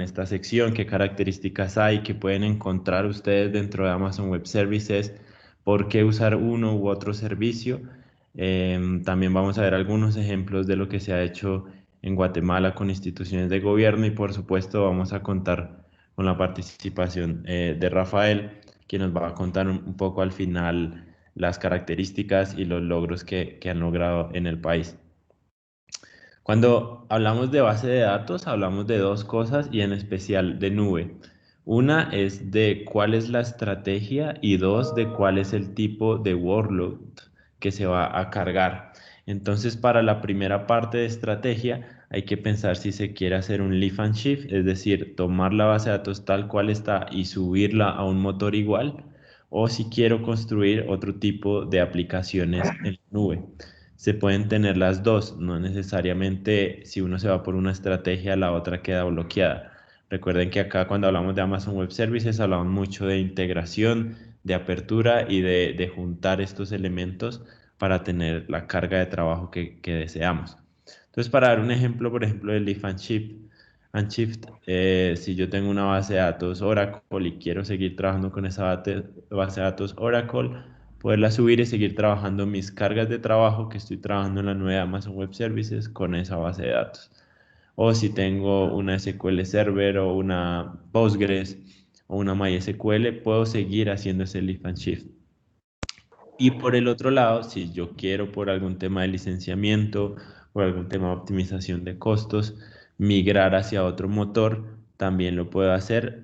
esta sección, qué características hay que pueden encontrar ustedes dentro de Amazon Web Services, por qué usar uno u otro servicio. También vamos a ver algunos ejemplos de lo que se ha hecho en Guatemala con instituciones de gobierno y por supuesto vamos a contar con la participación de Rafael, quien nos va a contar un poco al final las características y los logros que han logrado en el país. Cuando hablamos de base de datos, hablamos de dos cosas y en especial de nube. Una es de cuál es la estrategia y dos de cuál es el tipo de workload que se va a cargar. Entonces, para la primera parte de estrategia, hay que pensar si se quiere hacer un lift and shift, es decir, tomar la base de datos tal cual está y subirla a un motor igual, o si quiero construir otro tipo de aplicaciones en nube. Se pueden tener las dos, no necesariamente si uno se va por una estrategia, la otra queda bloqueada. Recuerden que acá cuando hablamos de Amazon Web Services hablamos mucho de integración, de apertura y de juntar estos elementos para tener la carga de trabajo que deseamos. Entonces, para dar un ejemplo, por ejemplo, del Lift and Shift, si yo tengo una base de datos Oracle y quiero seguir trabajando con esa base de datos Oracle, poderla subir y seguir trabajando mis cargas de trabajo que estoy trabajando en la nueva Amazon Web Services con esa base de datos. O si tengo una SQL Server o una Postgres o una MySQL, puedo seguir haciendo ese lift and shift. Y por el otro lado, si yo quiero por algún tema de licenciamiento, por algún tema de optimización de costos, migrar hacia otro motor, también lo puedo hacer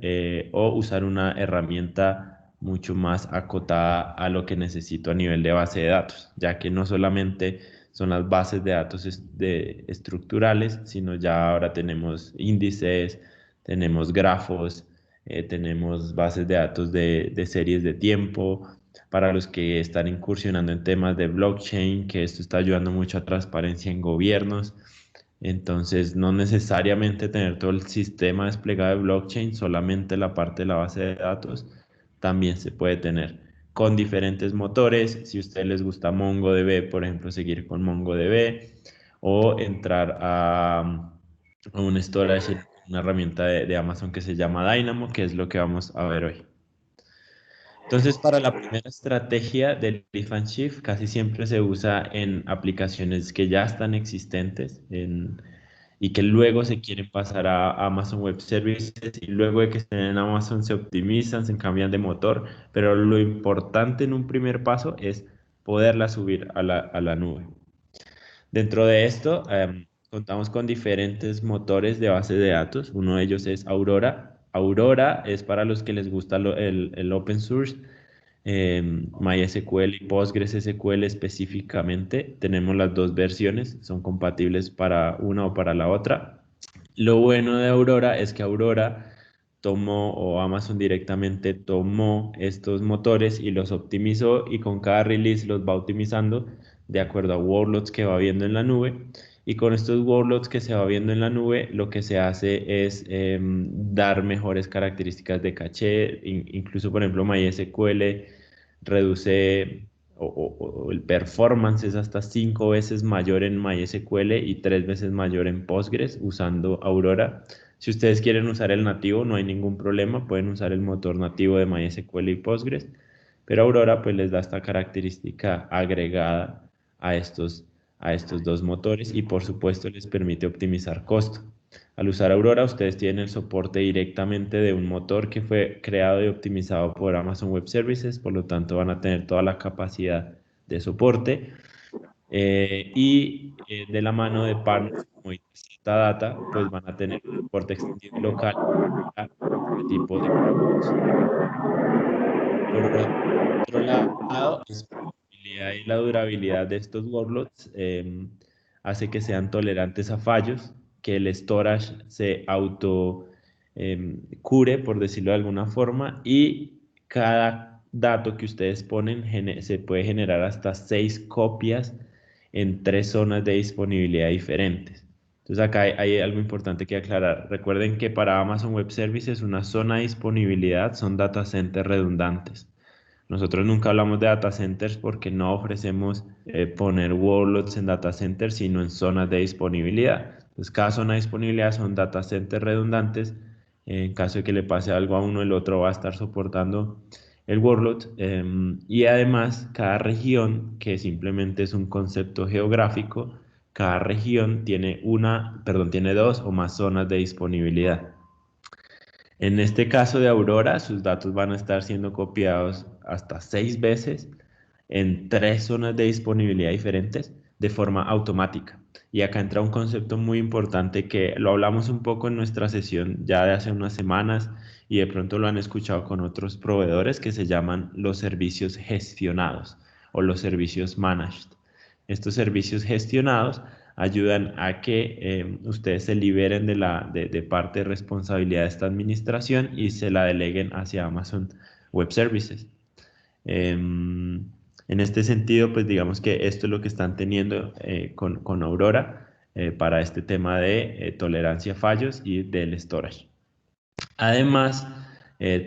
o usar una herramienta mucho más acotada a lo que necesito a nivel de base de datos, ya que no solamente son las bases de datos estructurales, sino ya ahora tenemos índices, tenemos grafos, tenemos bases de datos de series de tiempo para los que están incursionando en temas de blockchain, que esto está ayudando mucho a transparencia en gobiernos. Entonces, no necesariamente tener todo el sistema desplegado de blockchain, solamente la parte de la base de datos, también se puede tener con diferentes motores. Si a ustedes les gusta MongoDB, por ejemplo, seguir con MongoDB o entrar a un storage en una herramienta de Amazon que se llama Dynamo, que es lo que vamos a ver hoy. Entonces, para la primera estrategia del Lift and Shift, casi siempre se usa en aplicaciones que ya están existentes y que luego se quieren pasar a Amazon Web Services y luego de que estén en Amazon se optimizan, se cambian de motor, pero lo importante en un primer paso es poderla subir a la nube. Dentro de esto, contamos con diferentes motores de base de datos. Uno de ellos es Aurora. Aurora es para los que les gusta el open source. MySQL y PostgreSQL específicamente. Tenemos las dos versiones, son compatibles para una o para la otra. Lo bueno de Aurora es que Aurora tomó o Amazon directamente tomó estos motores y los optimizó y con cada release los va optimizando de acuerdo a workloads que va viendo en la nube. Y con estos workloads que se va viendo en la nube, lo que se hace es dar mejores características de caché. Incluso, por ejemplo, MySQL reduce o el performance es hasta 5 veces mayor en MySQL y 3 veces mayor en Postgres usando Aurora. Si ustedes quieren usar el nativo, no hay ningún problema, pueden usar el motor nativo de MySQL y Postgres, pero Aurora pues les da esta característica agregada a estos dos motores y por supuesto les permite optimizar costo. Al usar Aurora, ustedes tienen el soporte directamente de un motor que fue creado y optimizado por Amazon Web Services, por lo tanto van a tener toda la capacidad de soporte y de la mano de partners como Data, pues van a tener un soporte extendido y local para este tipo de productos. Por otro lado, la disponibilidad y la durabilidad de estos workloads hace que sean tolerantes a fallos, que el storage se auto cure, por decirlo de alguna forma, y cada dato que ustedes ponen se puede generar hasta 6 copias en 3 zonas de disponibilidad diferentes. Entonces acá hay algo importante que aclarar. Recuerden que para Amazon Web Services una zona de disponibilidad son data centers redundantes. Nosotros nunca hablamos de data centers porque no ofrecemos poner workloads en data centers, sino en zonas de disponibilidad. Entonces, cada zona de disponibilidad son data centers redundantes En caso de que le pase algo a uno, el otro va a estar soportando el workload. Y además, cada región, que simplemente es un concepto geográfico, cada región tiene tiene dos o más zonas de disponibilidad. En este caso de Aurora, sus datos van a estar siendo copiados hasta 6 veces en 3 zonas de disponibilidad diferentes de forma automática. Y acá entra un concepto muy importante que lo hablamos un poco en nuestra sesión ya de hace unas semanas y de pronto lo han escuchado con otros proveedores que se llaman los servicios gestionados o los servicios managed. Estos servicios gestionados ayudan a que ustedes se liberen de parte de responsabilidad de esta administración y se la deleguen hacia Amazon Web Services. En este sentido, pues digamos que esto es lo que están teniendo con Aurora para este tema de tolerancia a fallos y del storage. Además,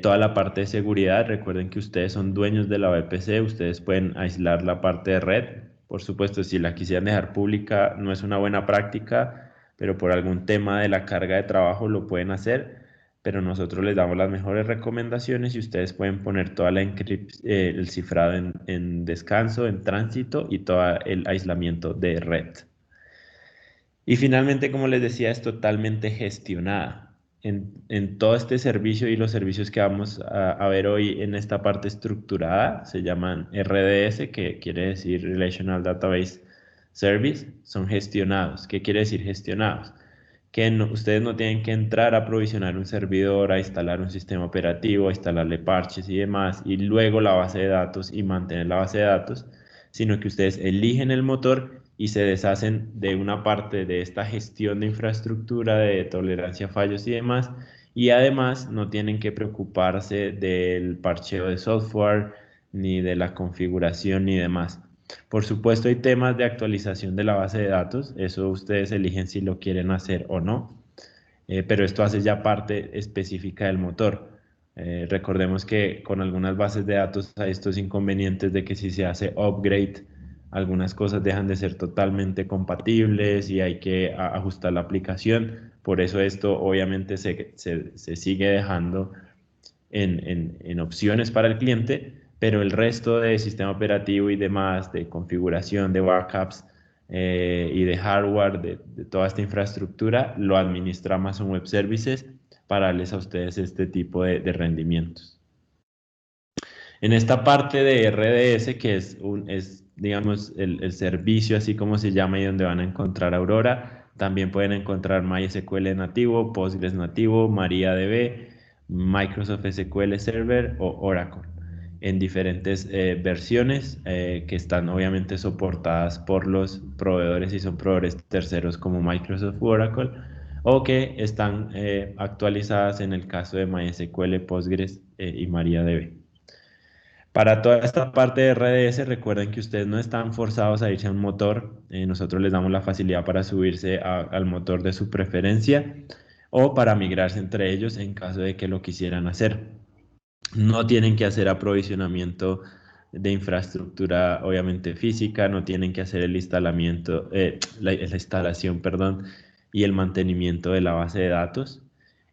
toda la parte de seguridad, recuerden que ustedes son dueños de la VPC, ustedes pueden aislar la parte de red. Por supuesto, si la quisieran dejar pública, no es una buena práctica, pero por algún tema de la carga de trabajo lo pueden hacer. Pero nosotros les damos las mejores recomendaciones y ustedes pueden poner toda el cifrado en descanso, en tránsito y todo el aislamiento de red. Y finalmente, como les decía, es totalmente gestionada. En todo este servicio y los servicios que vamos a ver hoy en esta parte estructurada se llaman RDS, que quiere decir Relational Database Service, son gestionados. ¿Qué quiere decir gestionados? Que ustedes no tienen que entrar a provisionar un servidor, a instalar un sistema operativo, a instalarle parches y demás, y luego la base de datos y mantener la base de datos, sino que ustedes eligen el motor y se deshacen de una parte de esta gestión de infraestructura, de tolerancia a fallos y demás, y además no tienen que preocuparse del parcheo de software, ni de la configuración, ni demás. Por supuesto, hay temas de actualización de la base de datos, eso ustedes eligen si lo quieren hacer o no, pero esto hace ya parte específica del motor. Recordemos que con algunas bases de datos hay estos inconvenientes de que si se hace upgrade, algunas cosas dejan de ser totalmente compatibles y hay que ajustar la aplicación. Por eso esto obviamente se sigue dejando en opciones para el cliente, pero el resto de sistema operativo y demás, de configuración, de backups y de hardware, de toda esta infraestructura, lo administra Amazon Web Services para darles a ustedes este tipo de rendimientos. En esta parte de RDS, que es digamos, el servicio, así como se llama, y donde van a encontrar Aurora, también pueden encontrar MySQL nativo, Postgres nativo, MariaDB, Microsoft SQL Server o Oracle, en diferentes versiones que están obviamente soportadas por los proveedores y son proveedores terceros como Microsoft u Oracle, o que están actualizadas en el caso de MySQL, Postgres y MariaDB. Para toda esta parte de RDS, recuerden que ustedes no están forzados a irse a un motor. Nosotros les damos la facilidad para subirse al motor de su preferencia o para migrarse entre ellos en caso de que lo quisieran hacer. No tienen que hacer aprovisionamiento de infraestructura, obviamente física, no tienen que hacer el instalamiento, la instalación, perdón, y el mantenimiento de la base de datos.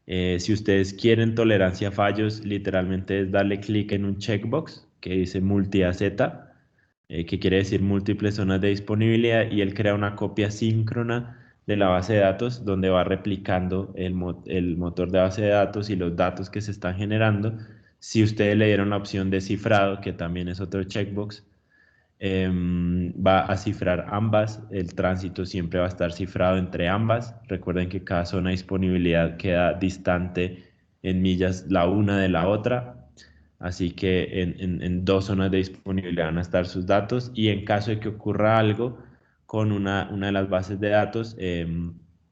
Si ustedes quieren tolerancia a fallos, literalmente es darle clic en un checkbox que dice multi-AZ, que quiere decir múltiples zonas de disponibilidad, y él crea una copia síncrona de la base de datos donde va replicando el motor de base de datos y los datos que se están generando. Si ustedes le dieron la opción de cifrado, que también es otro checkbox, va a cifrar ambas, el tránsito siempre va a estar cifrado entre ambas. Recuerden que cada zona de disponibilidad queda distante en millas la una de la otra, así que en 2 zonas de disponibilidad van a estar sus datos y en caso de que ocurra algo con una de las bases de datos,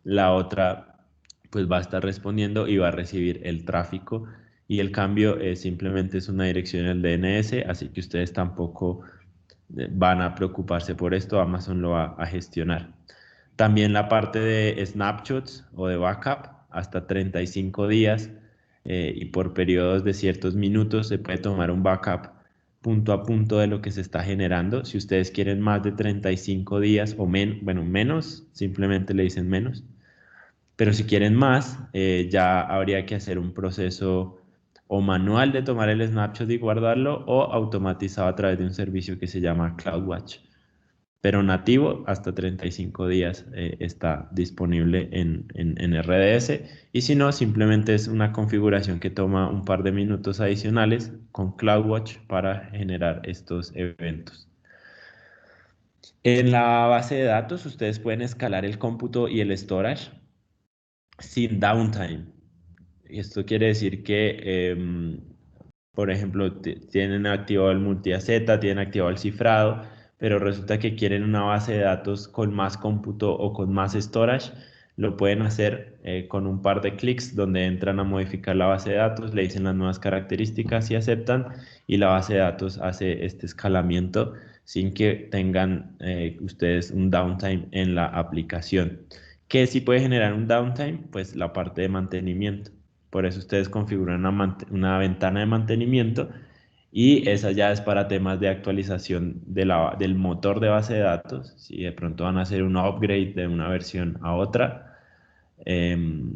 la otra pues va a estar respondiendo y va a recibir el tráfico y el cambio simplemente es una dirección en el DNS, así que ustedes tampoco van a preocuparse por esto, Amazon lo va a gestionar. También la parte de snapshots o de backup, hasta 35 días y por periodos de ciertos minutos se puede tomar un backup punto a punto de lo que se está generando. Si ustedes quieren más de 35 días o menos, simplemente le dicen menos. Pero si quieren más, ya habría que hacer un proceso o manual de tomar el snapshot y guardarlo o automatizado a través de un servicio que se llama CloudWatch. Pero nativo hasta 35 días está disponible en RDS, y si no, simplemente es una configuración que toma un par de minutos adicionales con CloudWatch para generar estos eventos. En la base de datos ustedes pueden escalar el cómputo y el storage sin downtime. Esto quiere decir que, por ejemplo, tienen activado el multi-AZ, tienen activado el cifrado, pero resulta que quieren una base de datos con más cómputo o con más storage. Lo pueden hacer con un par de clics donde entran a modificar la base de datos, le dicen las nuevas características y aceptan, y la base de datos hace este escalamiento sin que tengan ustedes un downtime en la aplicación. ¿Qué sí puede generar un downtime? Pues la parte de mantenimiento. Por eso ustedes configuran una ventana de mantenimiento, y esa ya es para temas de actualización del motor de base de datos. Si de pronto van a hacer un upgrade de una versión a otra, em,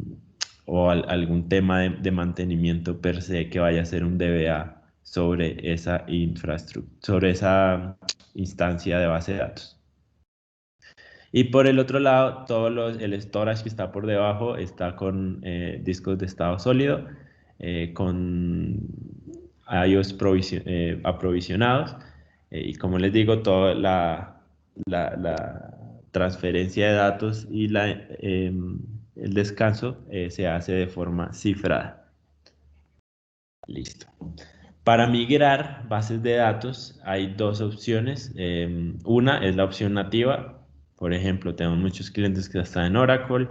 o algún tema de mantenimiento per se que vaya a ser un DBA sobre esa infraestructura, sobre esa instancia de base de datos. Y por el otro lado, el storage que está por debajo está con discos de estado sólido, con IOS aprovisionados. Y como les digo, toda la transferencia de datos y el descanso se hace de forma cifrada. Listo. Para migrar bases de datos hay dos opciones. Una es la opción nativa. Por ejemplo, tenemos muchos clientes que están en Oracle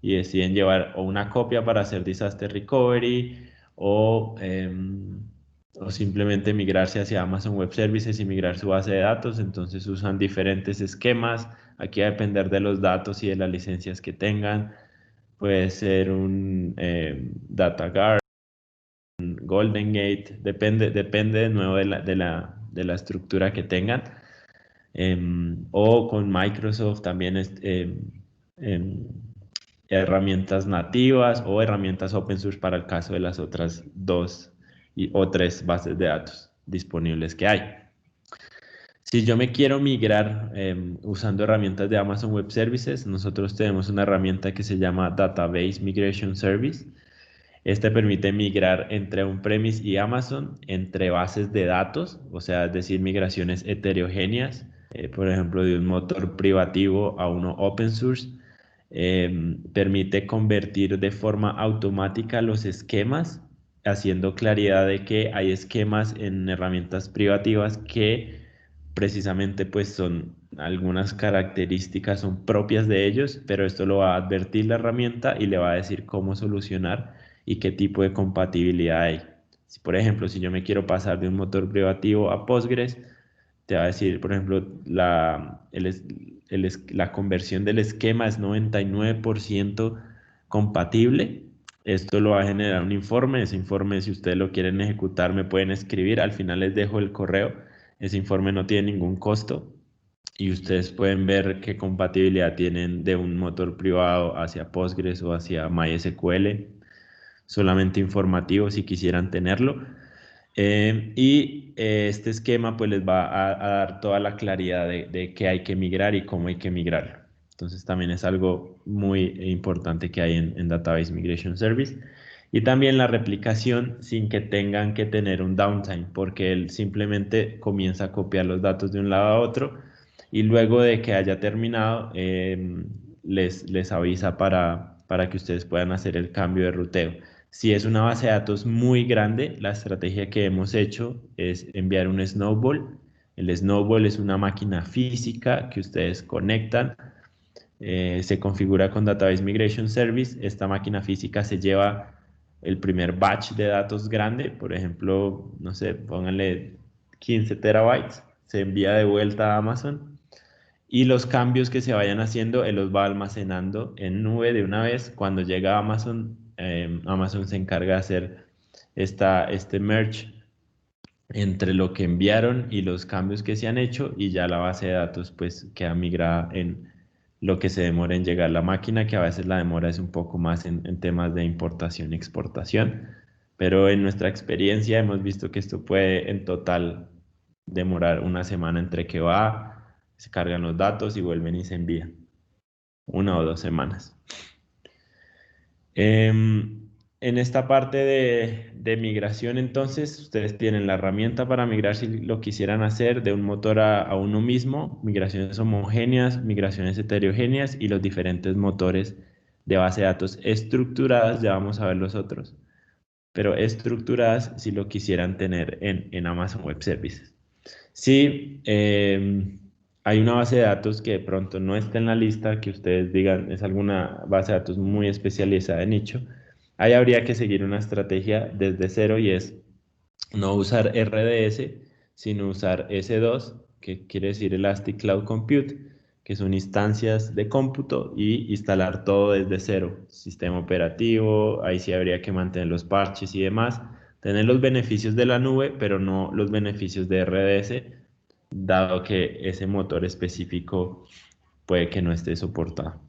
y deciden llevar o una copia para hacer disaster recovery, o simplemente migrarse hacia Amazon Web Services y migrar su base de datos. Entonces usan diferentes esquemas. Aquí va a depender de los datos y de las licencias que tengan. Puede ser un DataGuard, Golden Gate, depende de nuevo de la estructura que tengan. O con Microsoft también em, herramientas nativas o herramientas open source para el caso de las otras dos o tres bases de datos disponibles que hay. Si yo me quiero migrar usando herramientas de Amazon Web Services, nosotros tenemos una herramienta que se llama Database Migration Service. Este permite migrar entre on-premise y Amazon, entre bases de datos, o sea, es decir, migraciones heterogéneas, por ejemplo, de un motor privativo a uno open source. Permite convertir de forma automática los esquemas, haciendo claridad de que hay esquemas en herramientas privativas que precisamente pues son algunas características, son propias de ellos, pero esto lo va a advertir la herramienta y le va a decir cómo solucionar y qué tipo de compatibilidad hay. Si, por ejemplo, si yo me quiero pasar de un motor privativo a Postgres, te va a decir, por ejemplo, la conversión del esquema es 99% compatible. Esto lo va a generar un informe. Ese informe, si ustedes lo quieren ejecutar, me pueden escribir. Al final les dejo el correo. Ese informe no tiene ningún costo y ustedes pueden ver qué compatibilidad tienen de un motor privado hacia Postgres o hacia MySQL. Solamente informativo si quisieran tenerlo. Este esquema pues les va a dar toda la claridad de qué hay que migrar y cómo hay que migrarlo. Entonces también es algo muy importante que hay en Database Migration Service. Y también la replicación sin que tengan que tener un downtime, porque él simplemente comienza a copiar los datos de un lado a otro y luego de que haya terminado les avisa para que ustedes puedan hacer el cambio de ruteo. Si es una base de datos muy grande, la estrategia que hemos hecho es enviar un Snowball. El Snowball es una máquina física que ustedes conectan, se configura con Database Migration Service. Esta máquina física se lleva el primer batch de datos grande, por ejemplo, no sé, pónganle 15 terabytes, se envía de vuelta a Amazon, y los cambios que se vayan haciendo, él los va almacenando en nube de una vez. Cuando llega a Amazon, Amazon se encarga de hacer este merge entre lo que enviaron y los cambios que se han hecho, y ya la base de datos pues queda migrada lo que se demora en llegar la máquina, que a veces la demora es un poco más en temas de importación y exportación, pero en nuestra experiencia hemos visto que esto puede en total demorar una semana entre que va, se cargan los datos y vuelven y se envían, 1 o 2 semanas. En esta parte de migración, entonces, ustedes tienen la herramienta para migrar si lo quisieran hacer de un motor a uno mismo, migraciones homogéneas, migraciones heterogéneas y los diferentes motores de base de datos estructuradas, ya vamos a ver los otros, pero estructuradas si lo quisieran tener en Amazon Web Services. Si hay una base de datos que de pronto no está en la lista, que ustedes digan es alguna base de datos muy especializada de nicho, ahí habría que seguir una estrategia desde cero y es no usar RDS, sino usar S2, que quiere decir Elastic Cloud Compute, que son instancias de cómputo y instalar todo desde cero. Sistema operativo, ahí sí habría que mantener los parches y demás. Tener los beneficios de la nube, pero no los beneficios de RDS, dado que ese motor específico puede que no esté soportado.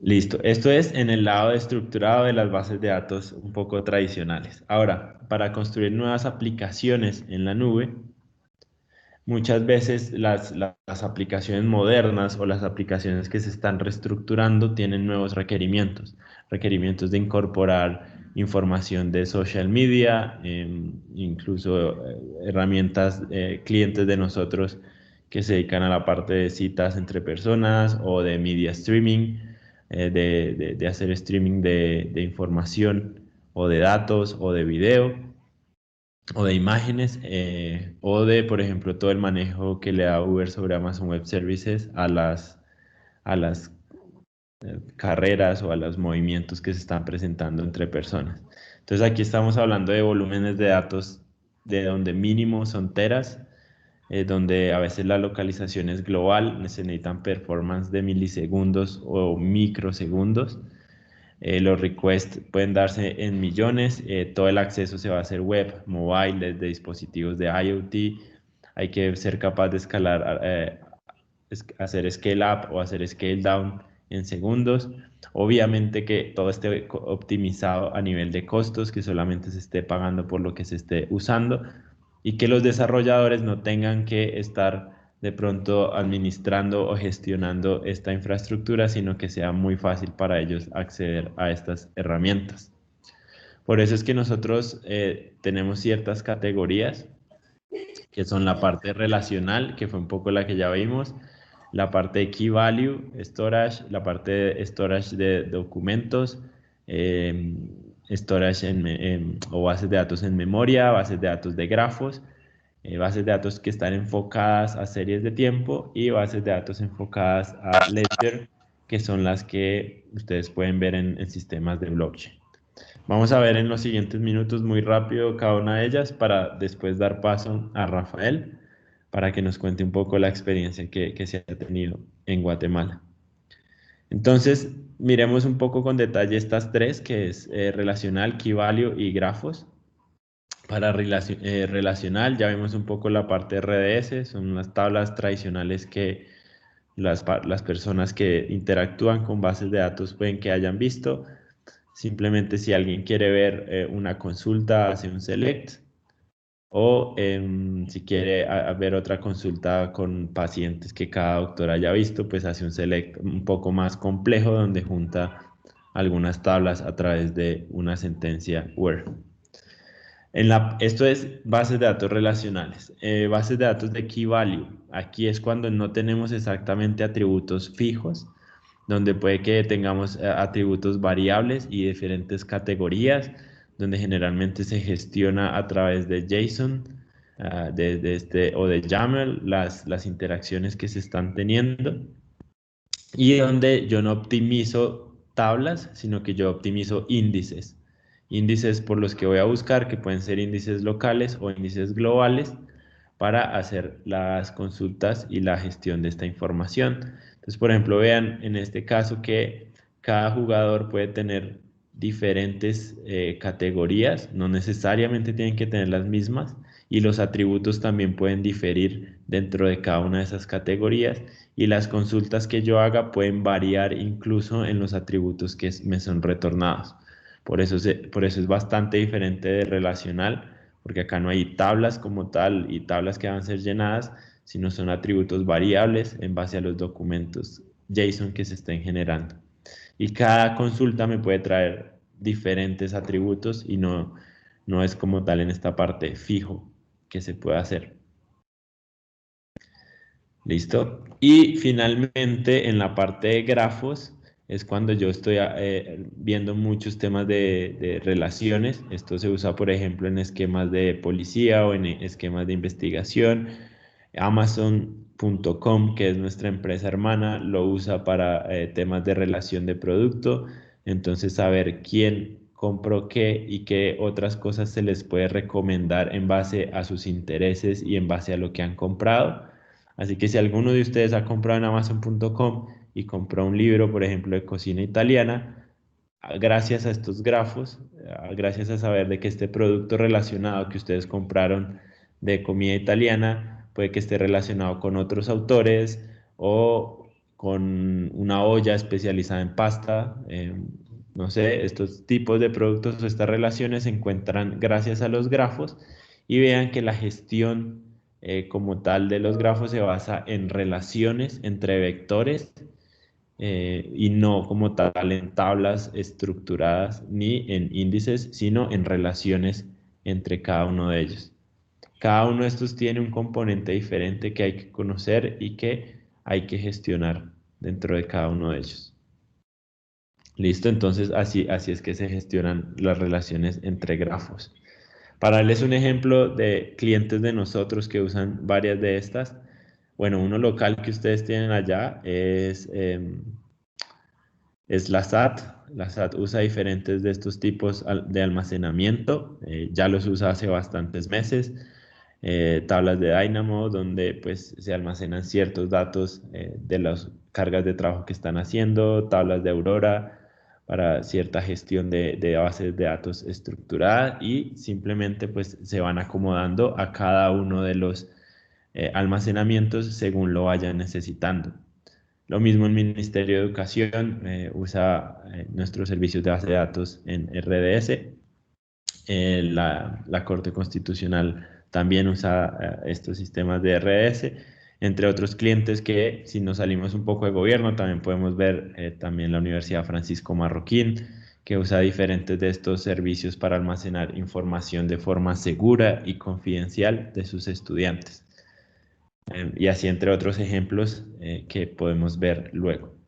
Listo, esto es en el lado estructurado de las bases de datos un poco tradicionales. Ahora, para construir nuevas aplicaciones en la nube, muchas veces las aplicaciones modernas o las aplicaciones que se están reestructurando tienen nuevos requerimientos, requerimientos de incorporar información de social media, incluso herramientas, clientes de nosotros que se dedican a la parte de citas entre personas o de media streaming, de hacer streaming de información o de datos o de video o de imágenes o de, por ejemplo, todo el manejo que le da Uber sobre Amazon Web Services a las carreras o a los movimientos que se están presentando entre personas. Entonces aquí estamos hablando de volúmenes de datos de donde mínimo son teras, donde a veces la localización es global, se necesitan performance de milisegundos o microsegundos. Los requests pueden darse en millones, todo el acceso se va a hacer web, mobile, desde dispositivos de IoT. Hay que ser capaz de escalar, hacer scale up o hacer scale down en segundos. Obviamente que todo esté optimizado a nivel de costos, que solamente se esté pagando por lo que se esté usando y que los desarrolladores no tengan que estar de pronto administrando o gestionando esta infraestructura, sino que sea muy fácil para ellos acceder a estas herramientas. Por eso es que nosotros tenemos ciertas categorías, que son la parte relacional, que fue un poco la que ya vimos, la parte de Key Value Storage, la parte de storage de documentos, eh, storage o bases de datos en memoria, bases de datos de grafos, bases de datos que están enfocadas a series de tiempo y bases de datos enfocadas a ledger, que son las que ustedes pueden ver en sistemas de blockchain. Vamos a ver en los siguientes minutos muy rápido cada una de ellas para después dar paso a Rafael para que nos cuente un poco la experiencia que se ha tenido en Guatemala. Entonces, miremos un poco con detalle estas tres, que es relacional, key value y grafos. Para relacional ya vemos un poco la parte RDS, son las tablas tradicionales que las personas que interactúan con bases de datos pueden que hayan visto. Simplemente si alguien quiere ver una consulta, hace un select. O si quiere ver otra consulta con pacientes que cada doctor haya visto, pues hace un select un poco más complejo donde junta algunas tablas a través de una sentencia where. Esto es bases de datos relacionales. Bases de datos de key value. Aquí es cuando no tenemos exactamente atributos fijos, donde puede que tengamos atributos variables y diferentes categorías, donde generalmente se gestiona a través de JSON, o de YAML, las interacciones que se están teniendo, y donde yo no optimizo tablas, sino que yo optimizo índices. Índices por los que voy a buscar, que pueden ser índices locales o índices globales, para hacer las consultas y la gestión de esta información. Entonces, por ejemplo, vean en este caso que cada jugador puede tener diferentes categorías, no necesariamente tienen que tener las mismas, y los atributos también pueden diferir dentro de cada una de esas categorías y las consultas que yo haga pueden variar incluso en los atributos que me son retornados. Por eso es bastante diferente de relacional, porque acá no hay tablas como tal y tablas que van a ser llenadas, sino son atributos variables en base a los documentos JSON que se estén generando. Y cada consulta me puede traer diferentes atributos y no es como tal en esta parte fijo que se puede hacer. ¿Listo? Y finalmente en la parte de grafos es cuando yo estoy viendo muchos temas de relaciones. Esto se usa, por ejemplo, en esquemas de policía o en esquemas de investigación. Amazon.com, que es nuestra empresa hermana, lo usa para temas de relación de producto. Entonces, saber quién compró qué y qué otras cosas se les puede recomendar en base a sus intereses y en base a lo que han comprado. Así que si alguno de ustedes ha comprado en Amazon.com y compró un libro, por ejemplo, de cocina italiana, gracias a estos grafos, gracias a saber de que este producto relacionado que ustedes compraron de comida italiana puede que esté relacionado con otros autores o con una olla especializada en pasta. No sé, estos tipos de productos o estas relaciones se encuentran gracias a los grafos y vean que la gestión como tal de los grafos se basa en relaciones entre vectores y no como tal en tablas estructuradas ni en índices, sino en relaciones entre cada uno de ellos. Cada uno de estos tiene un componente diferente que hay que conocer y que hay que gestionar dentro de cada uno de ellos. Listo, entonces así es que se gestionan las relaciones entre grafos. Para darles un ejemplo de clientes de nosotros que usan varias de estas, bueno, uno local que ustedes tienen allá es la SAT. La SAT usa diferentes de estos tipos de almacenamiento, ya los usa hace bastantes meses. Tablas de Dynamo, donde pues se almacenan ciertos datos de las cargas de trabajo que están haciendo, tablas de Aurora para cierta gestión de bases de datos estructurada y simplemente pues se van acomodando a cada uno de los almacenamientos según lo vayan necesitando. Lo mismo el Ministerio de Educación usa nuestros servicios de base de datos en RDS. La Corte Constitucional también usa estos sistemas de RDS, entre otros clientes que si nos salimos un poco de gobierno también podemos ver también la Universidad Francisco Marroquín, que usa diferentes de estos servicios para almacenar información de forma segura y confidencial de sus estudiantes. Y así entre otros ejemplos que podemos ver luego.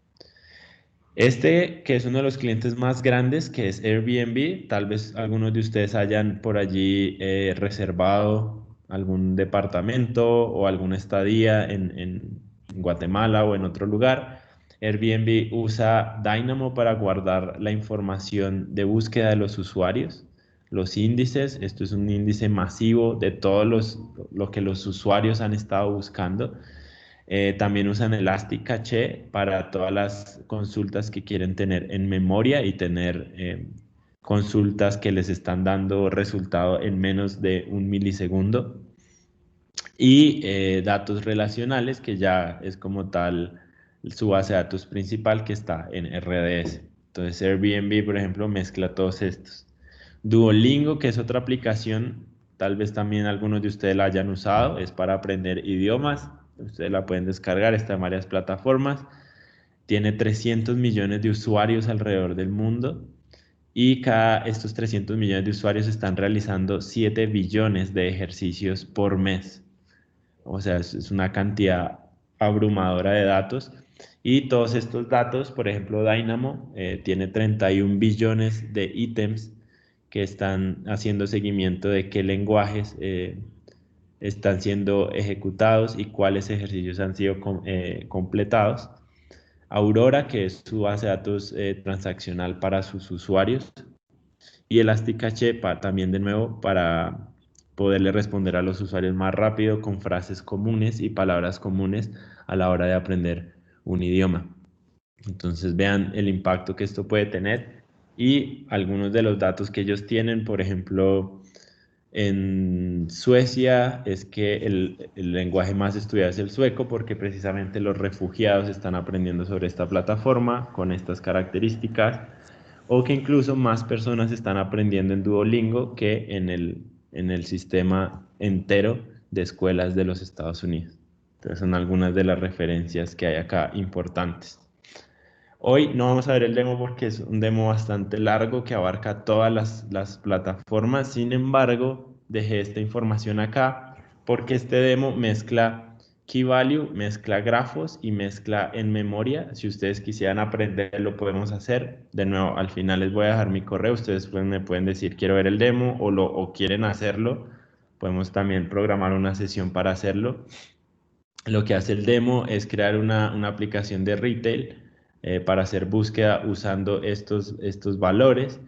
Este, que es uno de los clientes más grandes, que es Airbnb, tal vez algunos de ustedes hayan por allí reservado algún departamento o alguna estadía en Guatemala o en otro lugar. Airbnb usa Dynamo para guardar la información de búsqueda de los usuarios, los índices. Esto es un índice masivo de lo que los usuarios han estado buscando. También usan Elastic Cache para todas las consultas que quieren tener en memoria y tener consultas que les están dando resultado en menos de un milisegundo. Y datos relacionales, que ya es como tal su base de datos principal que está en RDS. Entonces Airbnb, por ejemplo, mezcla todos estos. Duolingo, que es otra aplicación, tal vez también algunos de ustedes la hayan usado, es para aprender idiomas. Ustedes la pueden descargar, está en varias plataformas. Tiene 300 millones de usuarios alrededor del mundo y estos 300 millones de usuarios están realizando 7 billones de ejercicios por mes. O sea, es una cantidad abrumadora de datos. Y todos estos datos, por ejemplo, Dynamo tiene 31 billones de ítems que están haciendo seguimiento de qué lenguajes están siendo ejecutados y cuáles ejercicios han sido completados. Aurora, que es su base de datos transaccional para sus usuarios, y Elasticache también de nuevo para poderle responder a los usuarios más rápido con frases comunes y palabras comunes a la hora de aprender un idioma. Entonces vean el impacto que esto puede tener y algunos de los datos que ellos tienen, por ejemplo, En Suecia es que el lenguaje más estudiado es el sueco porque precisamente los refugiados están aprendiendo sobre esta plataforma con estas características o que incluso más personas están aprendiendo en Duolingo que en el sistema entero de escuelas de los Estados Unidos. Entonces son algunas de las referencias que hay acá importantes. Hoy no vamos a ver el demo porque es un demo bastante largo que abarca todas las plataformas. Sin embargo, dejé esta información acá porque este demo mezcla Key Value, mezcla grafos y mezcla en memoria. Si ustedes quisieran aprender, lo podemos hacer. De nuevo, al final les voy a dejar mi correo. Ustedes pues, me pueden decir quiero ver el demo o quieren hacerlo. Podemos también programar una sesión para hacerlo. Lo que hace el demo es crear una aplicación de retail para hacer búsqueda usando estos valores.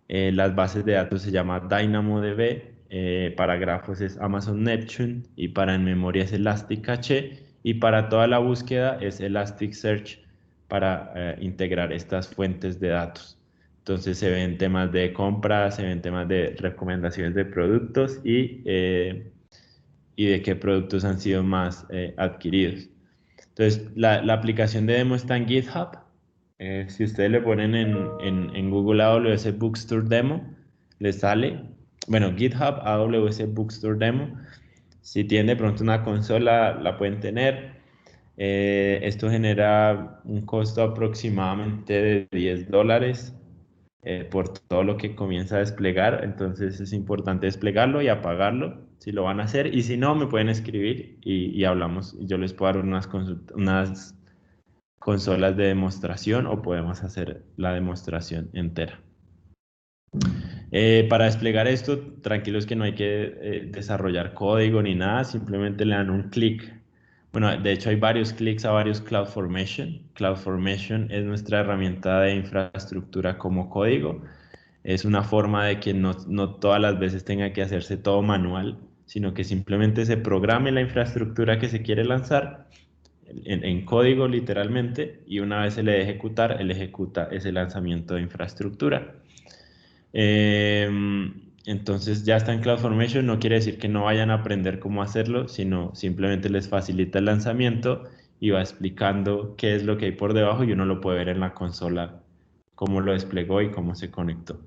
Las bases de datos se llama DynamoDB, para grafos es Amazon Neptune y para en memoria es Elasticcache y para toda la búsqueda es Elasticsearch para integrar estas fuentes de datos. Entonces se ven temas de compras, se ven temas de recomendaciones de productos y de qué productos han sido más adquiridos. Entonces, la aplicación de demo está en GitHub. Si ustedes le ponen en Google AWS Bookstore Demo, les sale, bueno, GitHub AWS Bookstore Demo. Si tienen de pronto una consola, la pueden tener. Esto genera un costo aproximadamente de $10 por todo lo que comienza a desplegar. Entonces es importante desplegarlo y apagarlo si lo van a hacer. Y si no, me pueden escribir y hablamos. Yo les puedo dar unas consolas de demostración o podemos hacer la demostración entera. Para desplegar esto, tranquilos que no hay que desarrollar código ni nada, simplemente le dan un clic. Bueno, de hecho hay varios clics a varios CloudFormation. CloudFormation es nuestra herramienta de infraestructura como código. Es una forma de que no todas las veces tenga que hacerse todo manual, sino que simplemente se programe la infraestructura que se quiere lanzar en código literalmente y una vez se le dé ejecutar, él ejecuta ese lanzamiento de infraestructura. Entonces ya está en CloudFormation, no quiere decir que no vayan a aprender cómo hacerlo, sino simplemente les facilita el lanzamiento y va explicando qué es lo que hay por debajo y uno lo puede ver en la consola, cómo lo desplegó y cómo se conectó.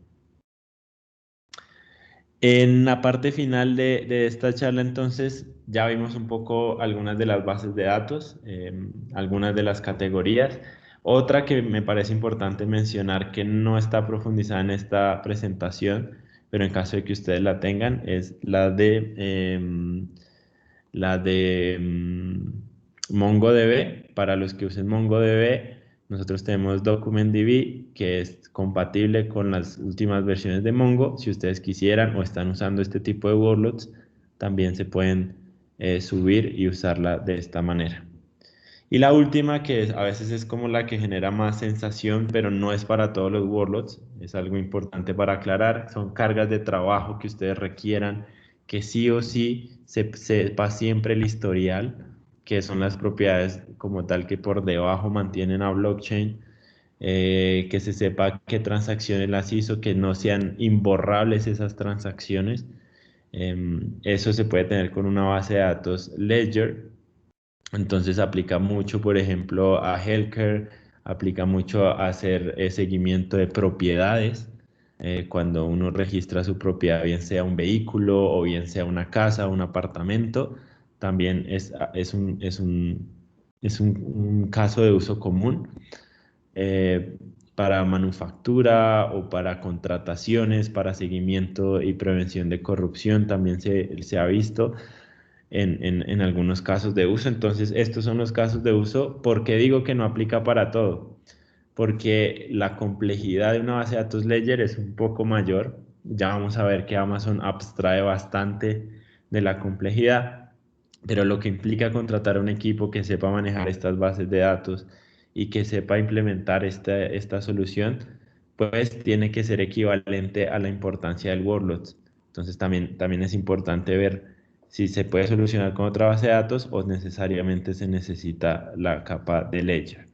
En la parte final de esta charla, entonces, ya vimos un poco algunas de las bases de datos, algunas de las categorías. Otra que me parece importante mencionar que no está profundizada en esta presentación, pero en caso de que ustedes la tengan, es la de MongoDB. Para los que usen MongoDB, nosotros tenemos DocumentDB, que es compatible con las últimas versiones de Mongo. Si ustedes quisieran o están usando este tipo de workloads, también se pueden subir y usarla de esta manera. Y la última, a veces es como la que genera más sensación, pero no es para todos los workloads, es algo importante para aclarar, son cargas de trabajo que ustedes requieran, que sí o sí sepa siempre el historial, que son las propiedades como tal que por debajo mantienen a blockchain, que se sepa qué transacciones las hizo, que no sean imborrables esas transacciones. Eso se puede tener con una base de datos Ledger. Entonces aplica mucho, por ejemplo, a healthcare, aplica mucho a hacer seguimiento de propiedades. Cuando uno registra su propiedad, bien sea un vehículo o bien sea una casa, un apartamento, también es un caso de uso común. eh, para manufactura o para contrataciones, para seguimiento y prevención de corrupción, también se ha visto en algunos casos de uso. Entonces, estos son los casos de uso. ¿Por qué digo que no aplica para todo? Porque la complejidad de una base de datos Ledger es un poco mayor. Ya vamos a ver que Amazon abstrae bastante de la complejidad, pero lo que implica contratar a un equipo que sepa manejar estas bases de datos y que sepa implementar esta solución, pues tiene que ser equivalente a la importancia del workload. Entonces también es importante ver si se puede solucionar con otra base de datos o necesariamente se necesita la capa de Ledger.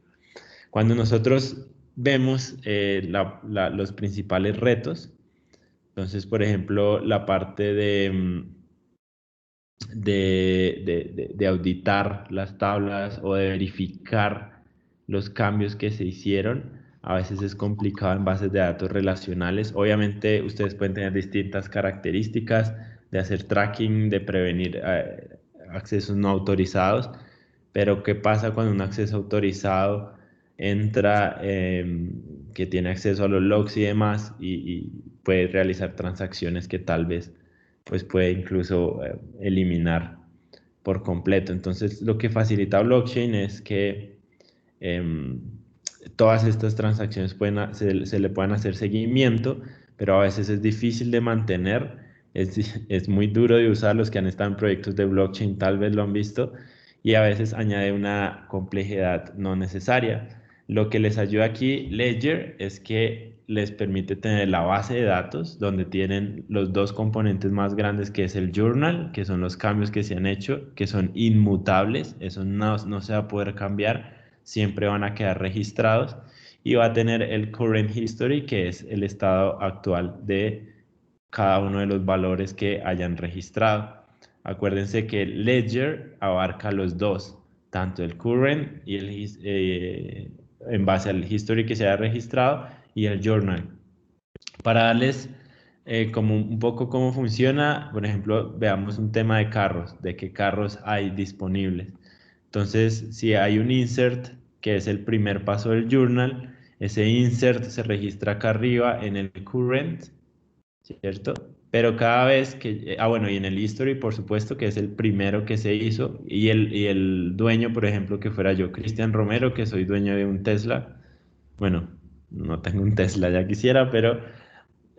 Cuando nosotros vemos los principales retos, Entonces, por ejemplo, la parte de auditar las tablas o de verificar los cambios que se hicieron, a veces es complicado en bases de datos relacionales. Obviamente, ustedes pueden tener distintas características de hacer tracking, de prevenir accesos no autorizados, pero ¿qué pasa cuando un acceso autorizado entra, que tiene acceso a los logs y demás, y puede realizar transacciones que tal vez pues puede incluso eliminar por completo? Entonces, lo que facilita blockchain es que em, todas estas transacciones se le puedan hacer seguimiento, pero a veces es difícil de mantener, es muy duro de usar. Los que han estado en proyectos de blockchain tal vez lo han visto, y a veces añade una complejidad no necesaria. Lo que les ayuda aquí Ledger es que les permite tener la base de datos donde tienen los dos componentes más grandes, que es el journal, que son los cambios que se han hecho, que son inmutables, eso no se va a poder cambiar, siempre van a quedar registrados, y va a tener el current history, que es el estado actual de cada uno de los valores que hayan registrado. Acuérdense que Ledger abarca los dos, tanto el current y en base al history que se haya registrado, y el journal. Para darles como un poco cómo funciona, por ejemplo, veamos un tema de carros, de qué carros hay disponibles. Entonces, si hay un insert, que es el primer paso del journal, ese insert se registra acá arriba en el current, ¿cierto? Pero cada vez que, bueno, y en el history, por supuesto, que es el primero que se hizo, y el dueño, por ejemplo, que fuera yo, Cristian Romero, que soy dueño de un Tesla. Bueno, no tengo un Tesla, ya quisiera, pero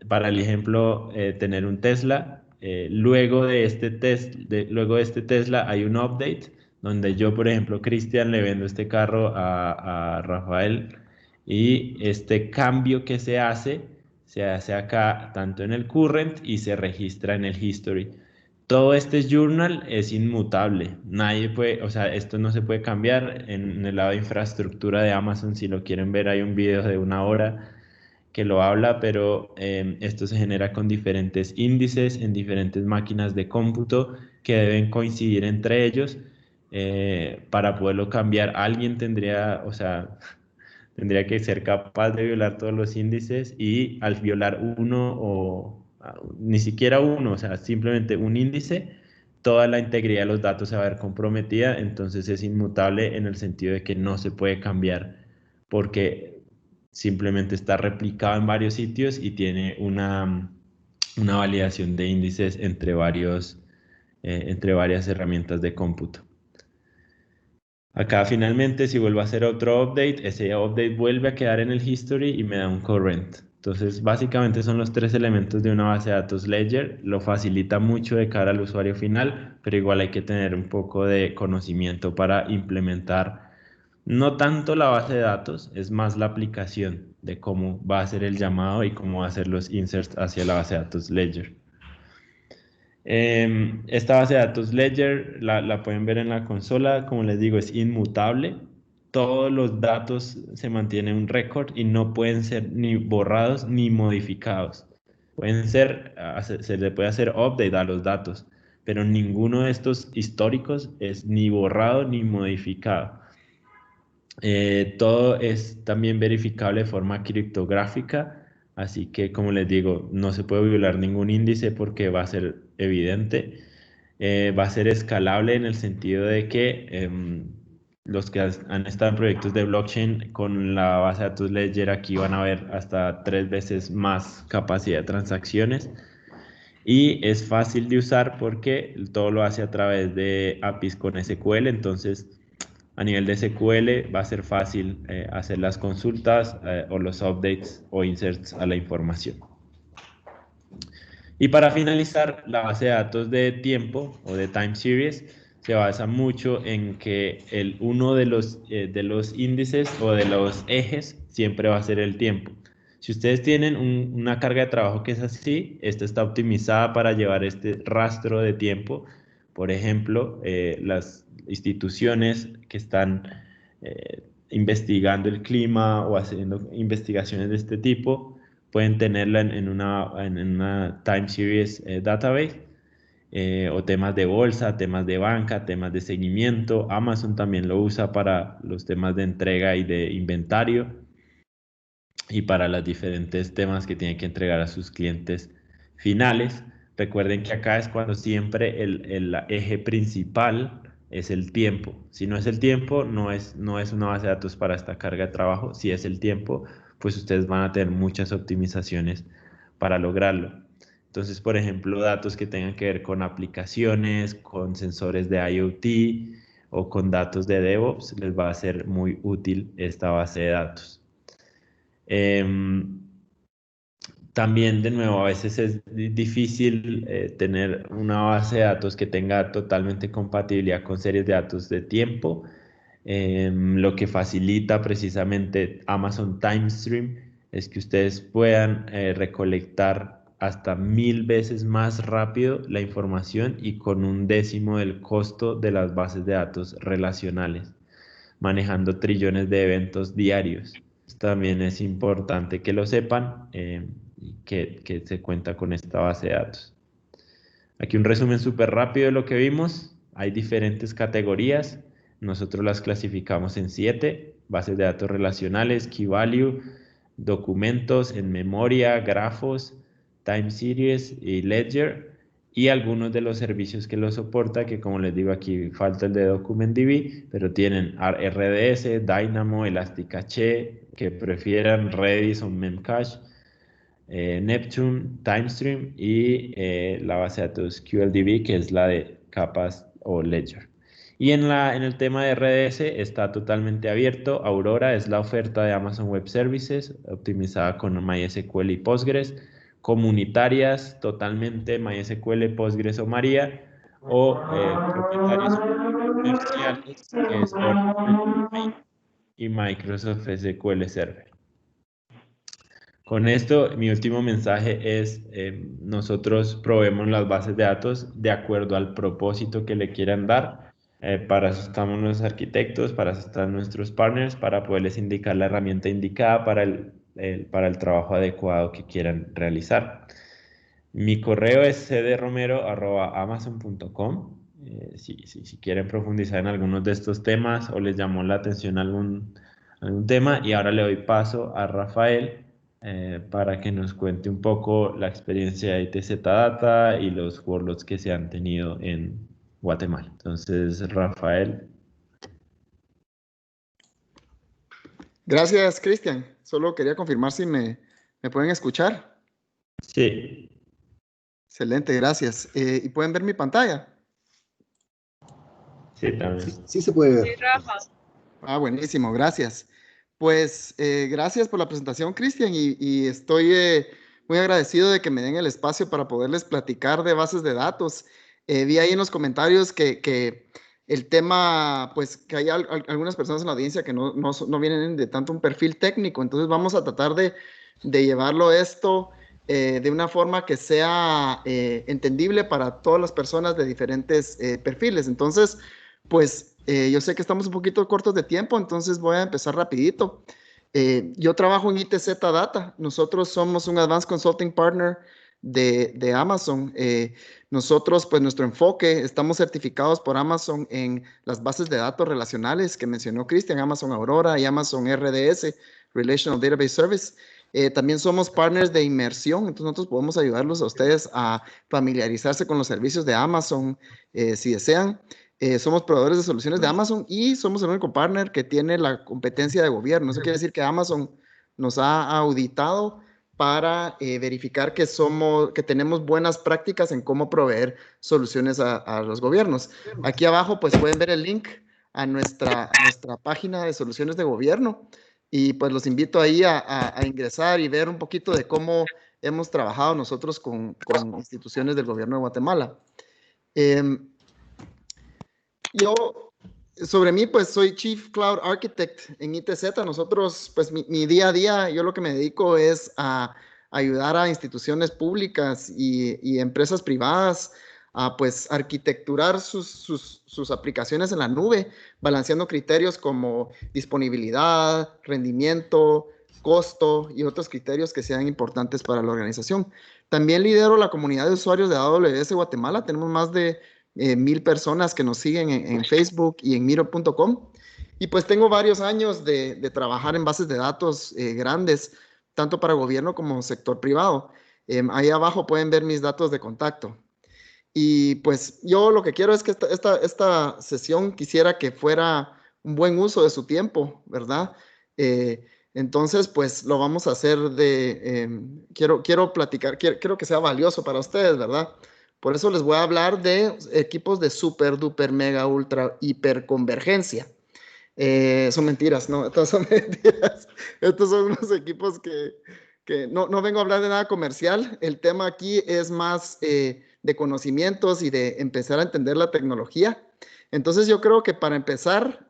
para el ejemplo, tener un Tesla, luego de este Tesla hay un update donde yo, por ejemplo, Cristian, le vendo este carro a Rafael, y este cambio que se hace acá tanto en el current y se registra en el history. Todo este journal es inmutable, nadie puede, o sea, esto no se puede cambiar. En el lado de infraestructura de Amazon, si lo quieren ver, hay un video de 1 hora que lo habla, pero esto se genera con diferentes índices en diferentes máquinas de cómputo que deben coincidir entre ellos. Para poderlo cambiar, alguien tendría, o sea, tendría que ser capaz de violar todos los índices, y al violar uno o ni siquiera uno, o sea, simplemente un índice, toda la integridad de los datos se va a ver comprometida. Entonces es inmutable en el sentido de que no se puede cambiar, porque simplemente está replicado en varios sitios y tiene una validación de índices entre varias herramientas de cómputo. Acá finalmente, si vuelvo a hacer otro update, ese update vuelve a quedar en el history y me da un current. Entonces, básicamente son los tres elementos de una base de datos Ledger. Lo facilita mucho de cara al usuario final, pero igual hay que tener un poco de conocimiento para implementar no tanto la base de datos, es más la aplicación de cómo va a ser el llamado y cómo va a ser los inserts hacia la base de datos Ledger. Esta base de datos Ledger la pueden ver en la consola. Como les digo, es inmutable. Todos los datos se mantienen un récord y no pueden ser ni borrados ni modificados. Se le puede hacer update a los datos, pero ninguno de estos históricos es ni borrado ni modificado. Todo es también verificable de forma criptográfica, así que, como les digo, no se puede violar ningún índice porque va a ser evidente. Va a ser escalable en el sentido de que los que han estado en proyectos de blockchain con la base de datos Ledger aquí van a ver hasta 3 veces más capacidad de transacciones, y es fácil de usar porque todo lo hace a través de APIs con SQL. Entonces, a nivel de SQL va a ser fácil hacer las consultas o los updates o inserts a la información. Y para finalizar, la base de datos de tiempo o de time series se basa mucho en que uno de los índices o de los ejes siempre va a ser el tiempo. Si ustedes tienen una carga de trabajo que es así, esta está optimizada para llevar este rastro de tiempo. Por ejemplo, las instituciones que están investigando el clima o haciendo investigaciones de este tipo pueden tenerla en una time series database, o temas de bolsa, temas de banca, temas de seguimiento. Amazon también lo usa para los temas de entrega y de inventario y para los diferentes temas que tienen que entregar a sus clientes finales. Recuerden que acá es cuando siempre el eje principal es el tiempo. Si no es el tiempo, no es una base de datos para esta carga de trabajo. Si es el tiempo, pues ustedes van a tener muchas optimizaciones para lograrlo. Entonces, por ejemplo, datos que tengan que ver con aplicaciones, con sensores de IoT o con datos de DevOps, les va a ser muy útil esta base de datos. También, de nuevo, a veces es difícil tener una base de datos que tenga totalmente compatibilidad con series de datos de tiempo, lo que facilita precisamente Amazon TimeStream es que ustedes puedan recolectar hasta 1000 veces más rápido la información y con un décimo del costo de las bases de datos relacionales, manejando trillones de eventos diarios. También es importante que lo sepan, y que se cuenta con esta base de datos. Aquí un resumen súper rápido de lo que vimos. Hay diferentes categorías. Nosotros las clasificamos en 7: bases de datos relacionales, key value, documentos en memoria, grafos, time series y ledger, y algunos de los servicios que lo soporta, que como les digo aquí falta el de DocumentDB, pero tienen RDS, Dynamo, Elasticache, que prefieran Redis o Memcache, Neptune, TimeStream y la base de datos QLDB, que es la de capas o Ledger. Y en el tema de RDS está totalmente abierto. Aurora es la oferta de Amazon Web Services, optimizada con MySQL y Postgres. Comunitarias, totalmente MySQL, Postgres o Maria. O propietarias comerciales, que es Oracle y Microsoft SQL Server. Con esto, mi último mensaje es, nosotros proveemos las bases de datos de acuerdo al propósito que le quieran dar. Para eso estamos los arquitectos, para eso están nuestros partners, para poderles indicar la herramienta indicada para para el trabajo adecuado que quieran realizar. Mi correo es cdromero@amazon.com. Si quieren profundizar en algunos de estos temas o les llamó la atención algún tema. Y ahora le doy paso a Rafael para que nos cuente un poco la experiencia de ITZ Data y los workloads que se han tenido en Guatemala. Entonces, Rafael. Gracias, Cristian. Solo quería confirmar si me pueden escuchar. Sí. Excelente, gracias. ¿Y pueden ver mi pantalla? Sí, también. Sí se puede ver. Sí, Rafa. Buenísimo, gracias. Pues gracias por la presentación, Cristian, y estoy muy agradecido de que me den el espacio para poderles platicar de bases de datos. Vi ahí en los comentarios que el tema, pues que hay algunas personas en la audiencia que no vienen de tanto un perfil técnico, entonces vamos a tratar de llevarlo esto de una forma que sea entendible para todas las personas de diferentes perfiles. Entonces, pues yo sé que estamos un poquito cortos de tiempo, entonces voy a empezar rapidito. Yo trabajo en ITZ Data. Nosotros somos un Advanced Consulting Partner de Amazon. Nosotros, pues nuestro enfoque, estamos certificados por Amazon en las bases de datos relacionales que mencionó Cristian, Amazon Aurora y Amazon RDS, Relational Database Service. También somos partners de inmersión, entonces nosotros podemos ayudarlos a ustedes a familiarizarse con los servicios de Amazon si desean. Somos proveedores de soluciones de Amazon y somos el único partner que tiene la competencia de gobierno. Eso quiere decir que Amazon nos ha auditado para verificar que tenemos buenas prácticas en cómo proveer soluciones a los gobiernos. Aquí abajo pues pueden ver el link a nuestra página de soluciones de gobierno y pues los invito ahí a ingresar y ver un poquito de cómo hemos trabajado nosotros con instituciones del gobierno de Guatemala. Yo, sobre mí, pues soy Chief Cloud Architect en ITZ. Nosotros, pues mi día a día, yo lo que me dedico es a ayudar a instituciones públicas y empresas privadas a pues arquitecturar sus aplicaciones en la nube, balanceando criterios como disponibilidad, rendimiento, costo y otros criterios que sean importantes para la organización. También lidero la comunidad de usuarios de AWS Guatemala. Tenemos más de 1,000 personas que nos siguen en Facebook y en Miro.com. Y pues tengo varios años de trabajar en bases de datos grandes, tanto para gobierno como sector privado. Ahí abajo pueden ver mis datos de contacto. Y pues yo lo que quiero es que esta sesión quisiera que fuera un buen uso de su tiempo, ¿verdad? Entonces, pues lo vamos a hacer quiero platicar, quiero que sea valioso para ustedes, ¿verdad? Por eso les voy a hablar de equipos de super, duper, mega, ultra, hiper convergencia. Son mentiras, ¿no? Estas son mentiras. Estos son unos equipos que no vengo a hablar de nada comercial. El tema aquí es más de conocimientos y de empezar a entender la tecnología. Entonces yo creo que para empezar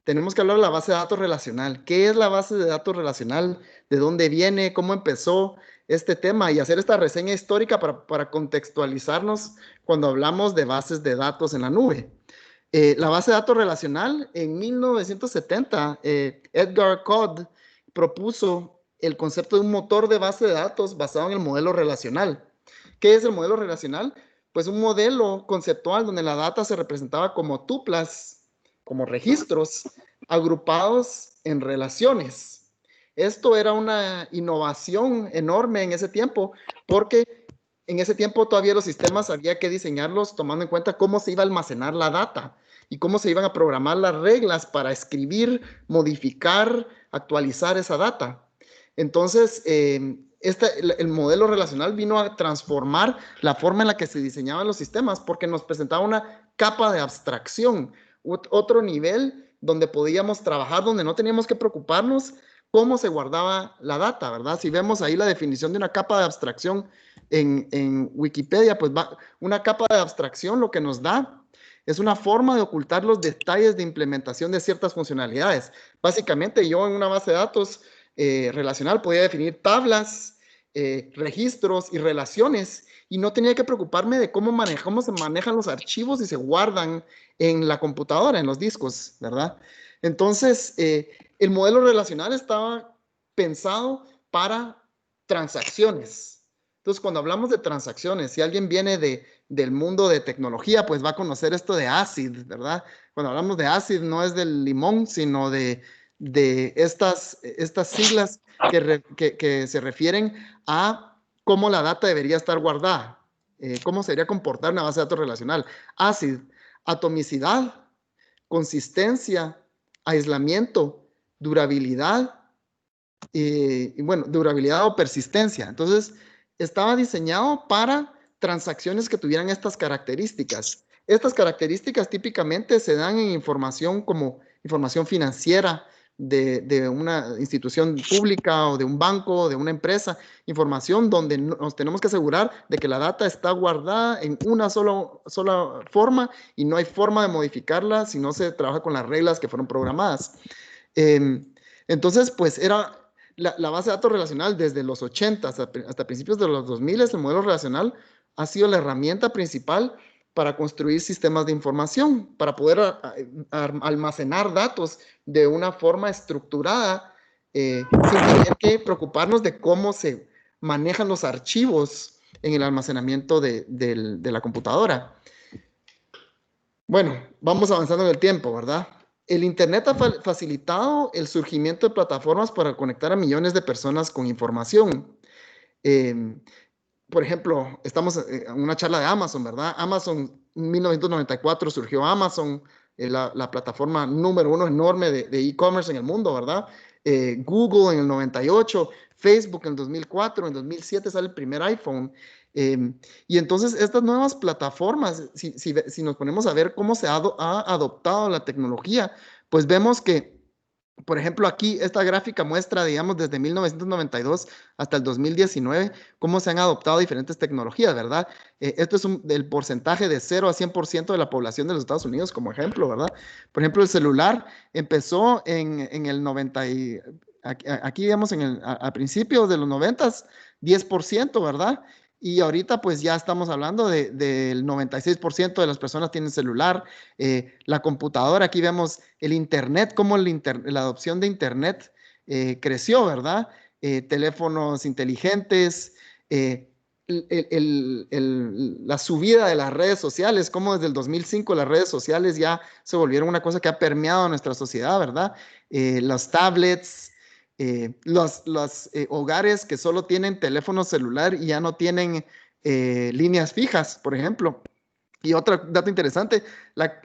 tenemos que hablar de la base de datos relacional. ¿Qué es la base de datos relacional? ¿De dónde viene? ¿Cómo empezó este tema? Y hacer esta reseña histórica para contextualizarnos cuando hablamos de bases de datos en la nube. La base de datos relacional, en 1970, Edgar Codd propuso el concepto de un motor de base de datos basado en el modelo relacional. ¿Qué es el modelo relacional? Pues un modelo conceptual donde la data se representaba como tuplas, como registros, agrupados en relaciones. Esto era una innovación enorme en ese tiempo, porque en ese tiempo todavía los sistemas había que diseñarlos tomando en cuenta cómo se iba a almacenar la data y cómo se iban a programar las reglas para escribir, modificar, actualizar esa data. Entonces, el modelo relacional vino a transformar la forma en la que se diseñaban los sistemas porque nos presentaba una capa de abstracción, otro nivel donde podíamos trabajar, donde no teníamos que preocuparnos cómo se guardaba la data, ¿verdad? Si vemos ahí la definición de una capa de abstracción en Wikipedia, pues una capa de abstracción lo que nos da es una forma de ocultar los detalles de implementación de ciertas funcionalidades. Básicamente, yo en una base de datos relacional podía definir tablas, registros y relaciones y no tenía que preocuparme de cómo se manejan los archivos y se guardan en la computadora, en los discos, ¿verdad? Entonces, el modelo relacional estaba pensado para transacciones. Entonces, cuando hablamos de transacciones, si alguien viene del mundo de tecnología, pues va a conocer esto de ACID, ¿verdad? Cuando hablamos de ACID no es del limón, sino de estas siglas que se refieren a cómo la data debería estar guardada, cómo se debería comportar una base de datos relacional. ACID, atomicidad, consistencia, aislamiento, durabilidad, y bueno, durabilidad o persistencia. Entonces, estaba diseñado para transacciones que tuvieran estas características. Estas características típicamente se dan en información como información financiera de una institución pública o de un banco o de una empresa, información donde nos tenemos que asegurar de que la data está guardada en una sola forma y no hay forma de modificarla si no se trabaja con las reglas que fueron programadas. Entonces, pues era la base de datos relacional desde los 80 hasta principios de los 2000, el modelo relacional ha sido la herramienta principal para construir sistemas de información, para poder almacenar datos de una forma estructurada, sin tener que preocuparnos de cómo se manejan los archivos en el almacenamiento de la computadora. Bueno, vamos avanzando en el tiempo, ¿verdad? El Internet ha facilitado el surgimiento de plataformas para conectar a millones de personas con información. Por ejemplo, estamos en una charla de Amazon, ¿verdad? Amazon, en 1994 surgió Amazon, la plataforma número 1 enorme de e-commerce en el mundo, ¿verdad? Google en el 98, Facebook en el 2004, en 2007 sale el primer iPhone. Y entonces estas nuevas plataformas, si nos ponemos a ver cómo se ha adoptado la tecnología, pues vemos que, por ejemplo, aquí esta gráfica muestra, digamos, desde 1992 hasta el 2019, cómo se han adoptado diferentes tecnologías, ¿verdad? Esto es el porcentaje de 0 a 100% de la población de los Estados Unidos, como ejemplo, ¿verdad? Por ejemplo, el celular empezó en el 90, aquí digamos, a principios de los 90, 10%, ¿verdad? Y ahorita pues ya estamos hablando del 96% de las personas tienen celular. La computadora, aquí vemos el Internet, cómo la adopción de Internet creció, ¿verdad? Teléfonos inteligentes, la subida de las redes sociales, como desde el 2005 las redes sociales ya se volvieron una cosa que ha permeado nuestra sociedad, ¿verdad? Los tablets, los hogares que solo tienen teléfono celular y ya no tienen líneas fijas, por ejemplo. Y otro dato interesante,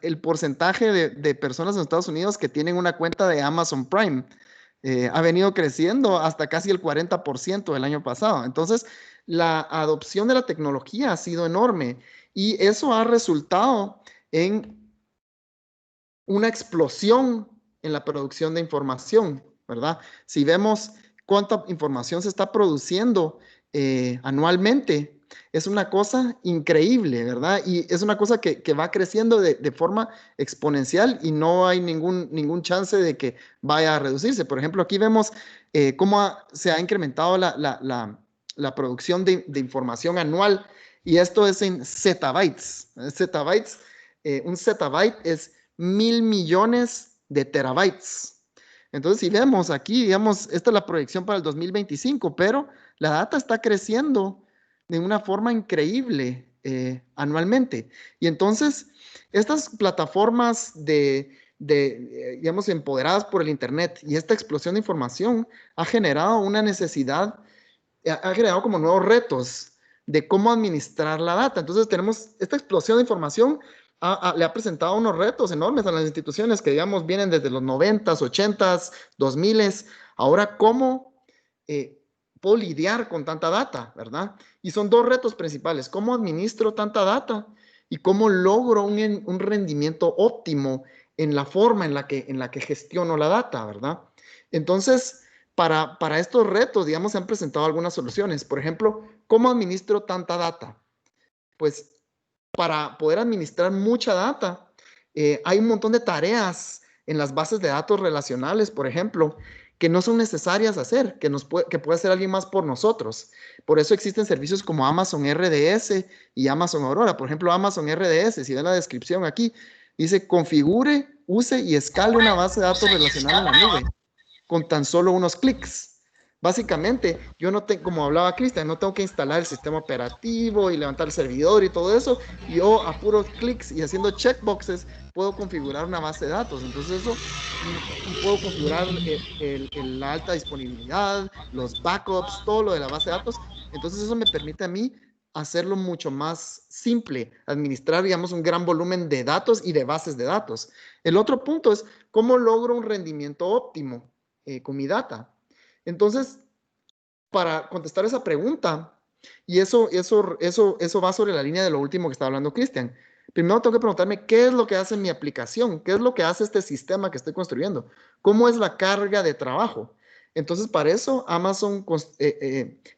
el porcentaje de personas en Estados Unidos que tienen una cuenta de Amazon Prime ha venido creciendo hasta casi el 40% del año pasado. Entonces, la adopción de la tecnología ha sido enorme y eso ha resultado en una explosión en la producción de información, ¿verdad? Si vemos cuánta información se está produciendo anualmente, es una cosa increíble, ¿verdad? Y es una cosa que va creciendo de forma exponencial y no hay ningún chance de que vaya a reducirse. Por ejemplo, aquí vemos cómo se ha incrementado la producción de información anual y esto es en zettabytes. Zettabytes, un zettabyte es 1.000 millones de terabytes. Entonces, si vemos aquí, digamos, esta es la proyección para el 2025, pero la data está creciendo de una forma increíble anualmente. Y entonces, estas plataformas digamos, empoderadas por el Internet y esta explosión de información ha generado una necesidad, ha generado como nuevos retos de cómo administrar la data. Entonces, tenemos esta explosión de información le ha presentado unos retos enormes a las instituciones que, digamos, vienen desde los 90s, 80s, 2000s. Ahora, ¿cómo puedo lidiar con tanta data, verdad? Y son dos retos principales. ¿Cómo administro tanta data? Y cómo logro un rendimiento óptimo en la forma en la que gestiono la data, ¿verdad? Entonces, para estos retos, digamos, se han presentado algunas soluciones. Por ejemplo, ¿cómo administro tanta data? Pues para poder administrar mucha data, hay un montón de tareas en las bases de datos relacionales, por ejemplo, que no son necesarias hacer, que puede hacer alguien más por nosotros. Por eso existen servicios como Amazon RDS y Amazon Aurora. Por ejemplo, Amazon RDS, si ven la descripción aquí, dice configure, use y escale una base de datos relacional en la nube con tan solo unos clics. Básicamente, yo no tengo, como hablaba Cristian, no tengo que instalar el sistema operativo y levantar el servidor y todo eso. Yo a puros clics y haciendo checkboxes puedo configurar una base de datos. Entonces eso, puedo configurar la alta disponibilidad, los backups, todo lo de la base de datos. Entonces eso me permite a mí hacerlo mucho más simple, administrar, digamos, un gran volumen de datos y de bases de datos. El otro punto es cómo logro un rendimiento óptimo con mi data. Entonces, para contestar esa pregunta, y eso va sobre la línea de lo último que estaba hablando Cristian. Primero tengo que preguntarme qué es lo que hace mi aplicación, qué es lo que hace este sistema que estoy construyendo, cómo es la carga de trabajo. Entonces, para eso Amazon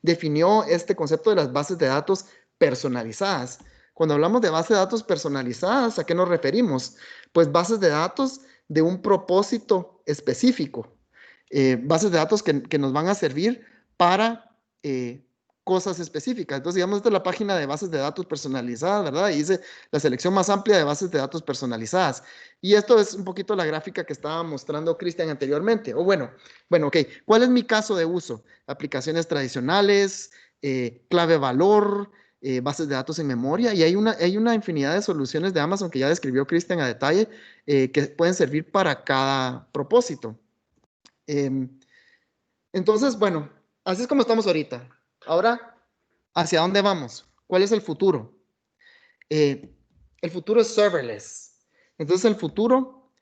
definió este concepto de las bases de datos personalizadas. Cuando hablamos de bases de datos personalizadas, ¿a qué nos referimos? Pues bases de datos de un propósito específico. Bases de datos que nos van a servir para cosas específicas. Entonces, digamos, esta es la página de bases de datos personalizadas, ¿verdad? Y dice la selección más amplia de bases de datos personalizadas. Y esto es un poquito la gráfica que estaba mostrando Cristian anteriormente. O bueno, ok. ¿Cuál es mi caso de uso? Aplicaciones tradicionales, clave valor, bases de datos en memoria. Y hay una infinidad de soluciones de Amazon que ya describió Cristian a detalle que pueden servir para cada propósito. Entonces, bueno, así es como estamos ahorita. Ahora, ¿hacia dónde vamos? ¿Cuál es el futuro? El futuro es serverless. Entonces, el futuro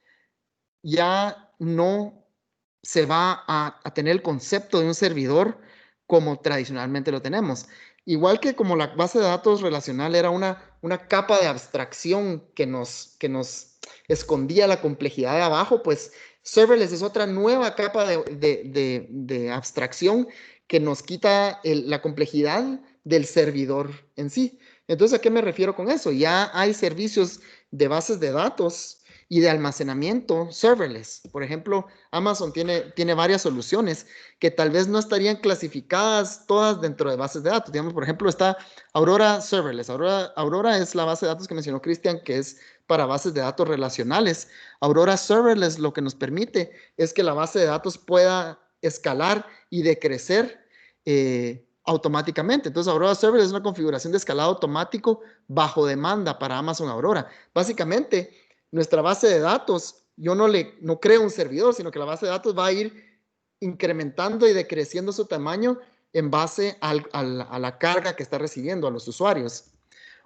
ya no se va a tener el concepto de un servidor como tradicionalmente lo tenemos. Igual que como la base de datos relacional era una capa de abstracción que nos escondía la complejidad de abajo, pues serverless es otra nueva capa de abstracción que nos quita la complejidad del servidor en sí. Entonces, ¿a qué me refiero con eso? Ya hay servicios de bases de datos y de almacenamiento serverless. Por ejemplo, Amazon tiene varias soluciones que tal vez no estarían clasificadas todas dentro de bases de datos. Digamos, por ejemplo, está Aurora Serverless. Aurora es la base de datos que mencionó Cristian, que es para bases de datos relacionales. Aurora Serverless lo que nos permite es que la base de datos pueda escalar y decrecer automáticamente. Entonces, Aurora Serverless es una configuración de escalado automático bajo demanda para Amazon Aurora. Básicamente, nuestra base de datos, yo no creo un servidor, sino que la base de datos va a ir incrementando y decreciendo su tamaño en base a la carga que está recibiendo a los usuarios.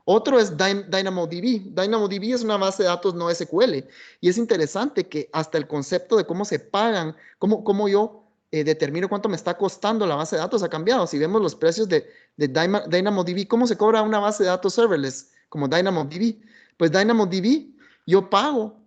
Otro es DynamoDB. DynamoDB es una base de datos no SQL y es interesante que hasta el concepto de cómo se pagan, cómo yo determino cuánto me está costando la base de datos ha cambiado. Si vemos los precios de DynamoDB, ¿cómo se cobra una base de datos serverless como DynamoDB? Pues DynamoDB yo pago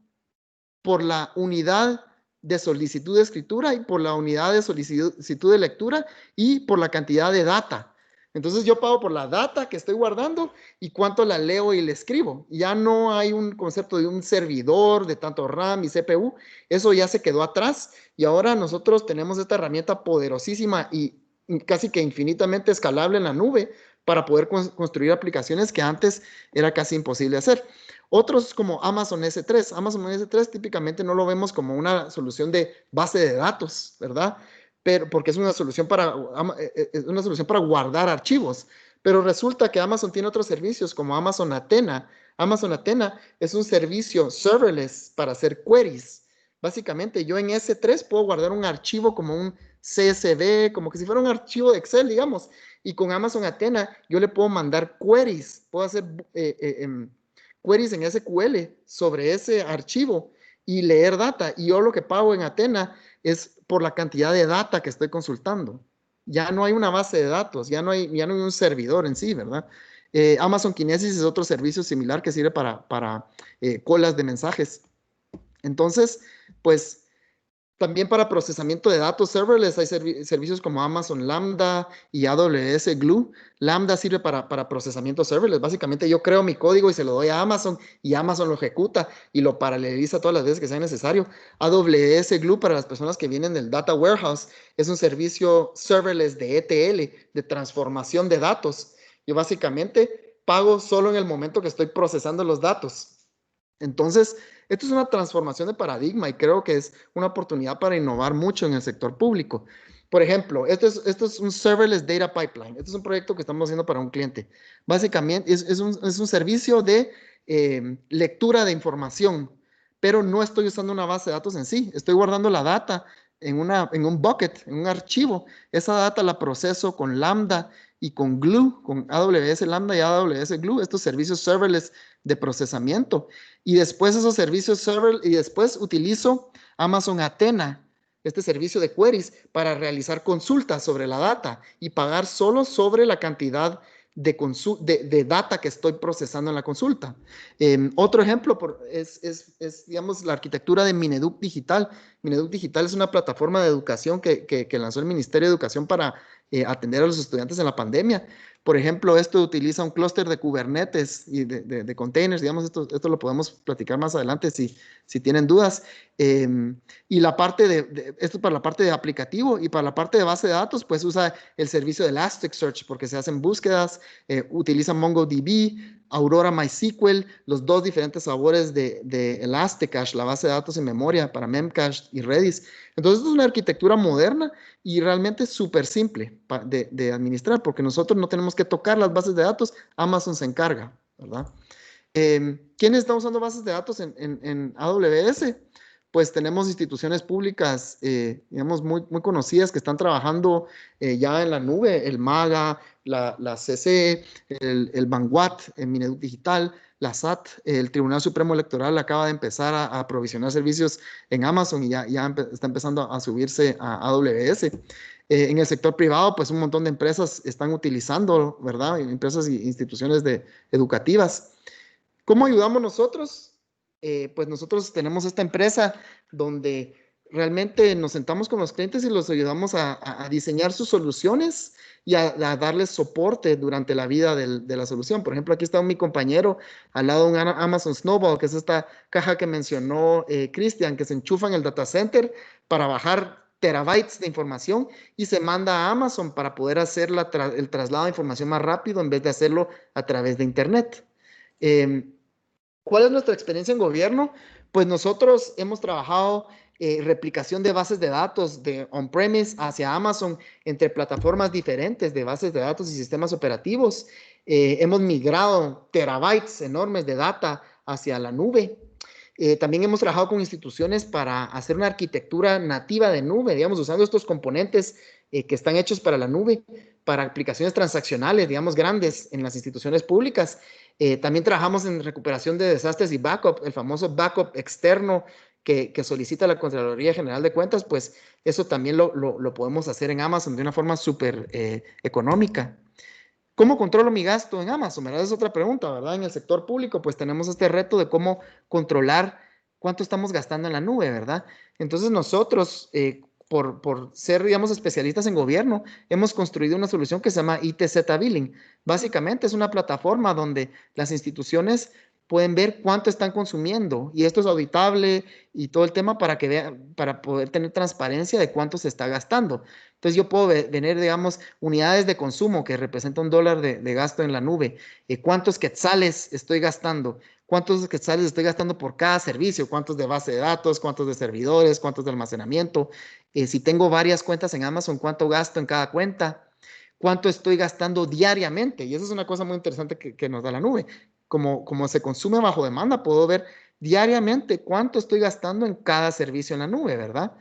por la unidad de solicitud de escritura y por la unidad de solicitud de lectura y por la cantidad de data. Entonces yo pago por la data que estoy guardando y cuánto la leo y le escribo. Ya no hay un concepto de un servidor, de tanto RAM y CPU. Eso ya se quedó atrás y ahora nosotros tenemos esta herramienta poderosísima y casi que infinitamente escalable en la nube para poder construir aplicaciones que antes era casi imposible hacer. Otros como Amazon S3. Amazon S3 típicamente no lo vemos como una solución de base de datos, ¿verdad? Pero porque es una solución para guardar archivos. Pero resulta que Amazon tiene otros servicios como Amazon Athena. Amazon Athena es un servicio serverless para hacer queries. Básicamente yo en S3 puedo guardar un archivo como un CSV, como que si fuera un archivo de Excel, digamos. Y con Amazon Athena yo le puedo mandar queries. Puedo hacer queries en SQL sobre ese archivo y leer data. Y yo lo que pago en Athena es por la cantidad de data que estoy consultando. Ya no hay una base de datos, ya no hay un servidor en sí, ¿verdad? Amazon Kinesis es otro servicio similar que sirve para colas de mensajes. Entonces, pues también para procesamiento de datos serverless hay servicios como Amazon Lambda y AWS Glue. Lambda sirve para procesamiento serverless. Básicamente yo creo mi código y se lo doy a Amazon y Amazon lo ejecuta y lo paraleliza todas las veces que sea necesario. AWS Glue para las personas que vienen del Data Warehouse es un servicio serverless de ETL, de transformación de datos. Yo básicamente pago solo en el momento que estoy procesando los datos. Entonces, esto es una transformación de paradigma y creo que es una oportunidad para innovar mucho en el sector público. Por ejemplo, esto es un serverless data pipeline. Este es un proyecto que estamos haciendo para un cliente. Básicamente es un servicio de lectura de información, pero no estoy usando una base de datos en sí. Estoy guardando la data en un bucket, en un archivo. Esa data la proceso con Lambda y con Glue, con AWS Lambda y AWS Glue, estos servicios serverless de procesamiento. Y después esos servicios server, y después utilizo Amazon Athena, este servicio de queries, para realizar consultas sobre la data y pagar solo sobre la cantidad de data que estoy procesando en la consulta. Otro ejemplo es, digamos, la arquitectura de Mineduc Digital. Mineduc Digital es una plataforma de educación que lanzó el Ministerio de Educación para atender a los estudiantes en la pandemia. Por ejemplo, esto utiliza un clúster de Kubernetes y de containers, digamos, esto lo podemos platicar más adelante si tienen dudas. Y la parte esto para la parte de aplicativo y para la parte de base de datos, pues usa el servicio de Elasticsearch porque se hacen búsquedas, utiliza MongoDB, Aurora MySQL, los dos diferentes sabores de Elasticache, la base de datos en memoria para Memcache y Redis. Entonces, esto es una arquitectura moderna y realmente súper simple de administrar, porque nosotros no tenemos que tocar las bases de datos, Amazon se encarga, ¿verdad? ¿Quiénes están usando bases de datos en AWS? Pues tenemos instituciones públicas, digamos, muy conocidas que están trabajando ya en la nube, el MAGA, la CC, el Vanguard, el Mineduc Digital, la SAT, el Tribunal Supremo Electoral acaba de empezar a provisionar servicios en Amazon y ya está empezando a subirse a AWS. En el sector privado, pues un montón de empresas están utilizando, ¿verdad? Empresas e instituciones educativas. ¿Cómo ayudamos nosotros? Pues nosotros tenemos esta empresa donde realmente nos sentamos con los clientes y los ayudamos a diseñar sus soluciones y a darles soporte durante la vida de la solución. Por ejemplo, aquí está mi compañero al lado de un Amazon Snowball, que es esta caja que mencionó Cristian, que se enchufa en el data center para bajar terabytes de información y se manda a Amazon para poder hacer el traslado de información más rápido en vez de hacerlo a través de Internet. ¿Cuál es nuestra experiencia en gobierno? Pues nosotros hemos trabajado replicación de bases de datos de on-premise hacia Amazon entre plataformas diferentes de bases de datos y sistemas operativos. Hemos migrado terabytes enormes de data hacia la nube. También hemos trabajado con instituciones para hacer una arquitectura nativa de nube, digamos, usando estos componentes que están hechos para la nube, para aplicaciones transaccionales, digamos, grandes en las instituciones públicas. También trabajamos en recuperación de desastres y backup, el famoso backup externo que solicita la Contraloría General de Cuentas, pues eso también lo podemos hacer en Amazon de una forma súper económica. ¿Cómo controlo mi gasto en Amazon? ¿Verdad? Es otra pregunta, ¿verdad? En el sector público, pues tenemos este reto de cómo controlar cuánto estamos gastando en la nube, ¿verdad? Entonces nosotros, por ser, digamos, especialistas en gobierno, hemos construido una solución que se llama ITZ Billing. Básicamente es una plataforma donde las instituciones pueden ver cuánto están consumiendo y esto es auditable y todo el tema para que vean, para poder tener transparencia de cuánto se está gastando. Entonces yo puedo tener, digamos, unidades de consumo que representa $1 de gasto en la nube. ¿Cuántos quetzales estoy gastando? ¿Cuántos quetzales estoy gastando por cada servicio? ¿Cuántos de base de datos? ¿Cuántos de servidores? ¿Cuántos de almacenamiento? Si tengo varias cuentas en Amazon, ¿cuánto gasto en cada cuenta? ¿Cuánto estoy gastando diariamente? Y eso es una cosa muy interesante que nos da la nube. Como se consume bajo demanda, puedo ver diariamente cuánto estoy gastando en cada servicio en la nube, ¿verdad?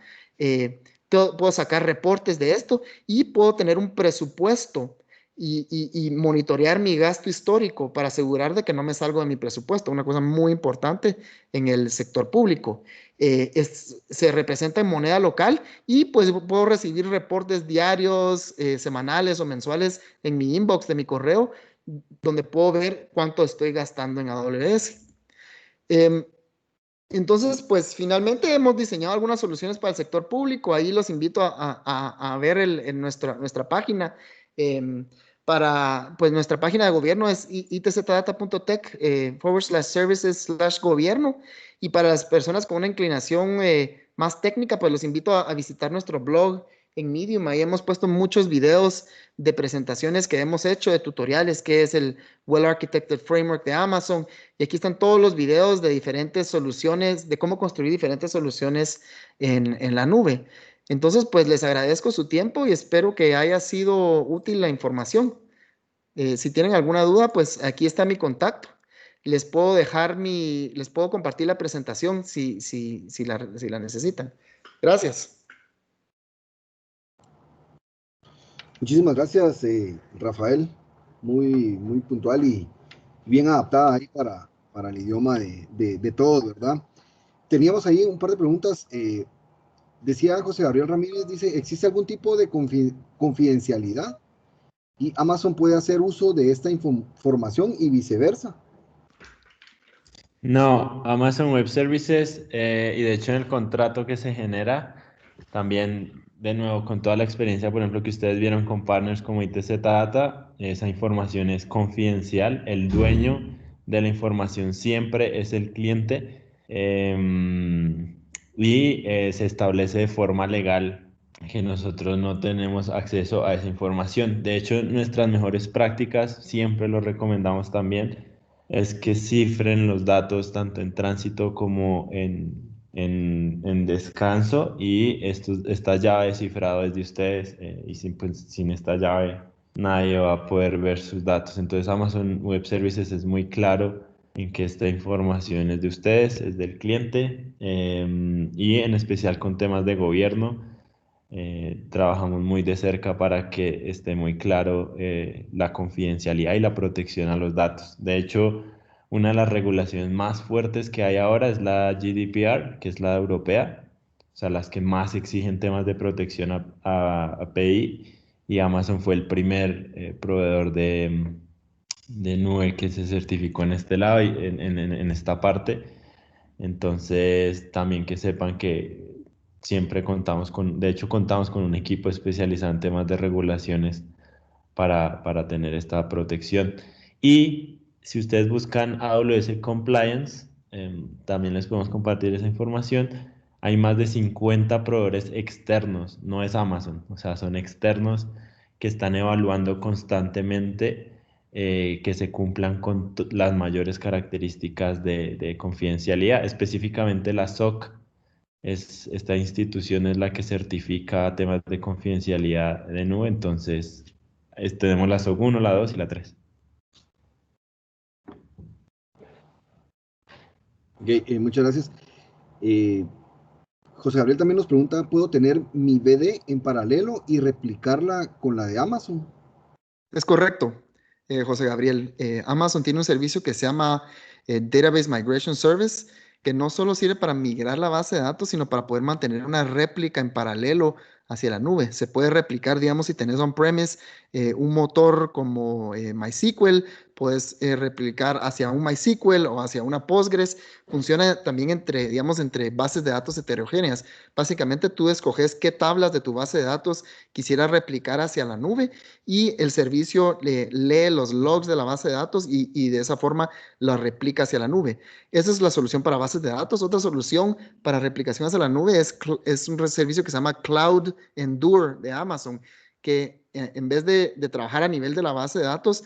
Puedo sacar reportes de esto y puedo tener un presupuesto y monitorear mi gasto histórico para asegurar de que no me salgo de mi presupuesto. Una cosa muy importante en el sector público. Se representa en moneda local y pues puedo recibir reportes diarios, semanales o mensuales en mi inbox de mi correo, donde puedo ver cuánto estoy gastando en AWS. Entonces, pues finalmente hemos diseñado algunas soluciones para el sector público. Ahí los invito a ver en nuestra página. Pues nuestra página de gobierno es itzadata.tech /services/gobierno. Y para las personas con una inclinación más técnica, pues los invito a visitar nuestro blog en Medium. Ahí hemos puesto muchos videos de presentaciones que hemos hecho, de tutoriales, que es el Well Architected Framework de Amazon. Y aquí están todos los videos de diferentes soluciones, de cómo construir diferentes soluciones en la nube. Entonces, pues les agradezco su tiempo y espero que haya sido útil la información. Si tienen alguna duda, pues aquí está mi contacto. Les puedo compartir la presentación si la necesitan. Gracias. Muchísimas gracias, Rafael. Muy puntual y bien adaptada ahí para el idioma de todos, ¿verdad? Teníamos ahí un par de preguntas. Decía José Gabriel Ramírez, dice, ¿existe algún tipo de confidencialidad? ¿Y Amazon puede hacer uso de esta información y viceversa? No, Amazon Web Services, y de hecho en el contrato que se genera, también de nuevo con toda la experiencia, por ejemplo, que ustedes vieron con partners como ITZ Data, esa información es confidencial, el dueño de la información siempre es el cliente, y se establece de forma legal que nosotros no tenemos acceso a esa información. De hecho, nuestras mejores prácticas, siempre lo recomendamos también, es que cifren los datos tanto en tránsito como en descanso, y esta llave de cifrado es de ustedes, y sin esta llave nadie va a poder ver sus datos. Entonces Amazon Web Services es muy claro en que esta información es de ustedes, es del cliente, y en especial con temas de gobierno. Trabajamos muy de cerca para que esté muy claro la confidencialidad y la protección a los datos. De hecho, una de las regulaciones más fuertes que hay ahora es la GDPR, que es la europea, o sea, las que más exigen temas de protección a API, y Amazon fue el primer proveedor de nube que se certificó en este lado y en esta parte. Entonces, también que sepan que siempre de hecho, contamos con un equipo especializado en temas de regulaciones para tener esta protección. Y si ustedes buscan AWS Compliance, también les podemos compartir esa información. Hay más de 50 proveedores externos, no es Amazon, o sea, son externos que están evaluando constantemente que se cumplan con las mayores características de confidencialidad, específicamente la SOC esta institución es la que certifica temas de confidencialidad de nube, entonces tenemos la SOC 1, la 2 y la 3. Ok, muchas gracias. José Gabriel también nos pregunta, ¿puedo tener mi BD en paralelo y replicarla con la de Amazon? Es correcto, José Gabriel. Amazon tiene un servicio que se llama Database Migration Service, que no solo sirve para migrar la base de datos, sino para poder mantener una réplica en paralelo hacia la nube. Se puede replicar, digamos, si tenés on-premise un motor como MySQL, puedes replicar hacia un MySQL o hacia una Postgres. Funciona también entre, digamos, entre bases de datos heterogéneas. Básicamente tú escoges qué tablas de tu base de datos quisieras replicar hacia la nube y el servicio lee los logs de la base de datos y de esa forma la replica hacia la nube. Esa es la solución para bases de datos. Otra solución para replicación hacia la nube es un servicio que se llama Cloud Endure de Amazon, que en vez de trabajar a nivel de la base de datos,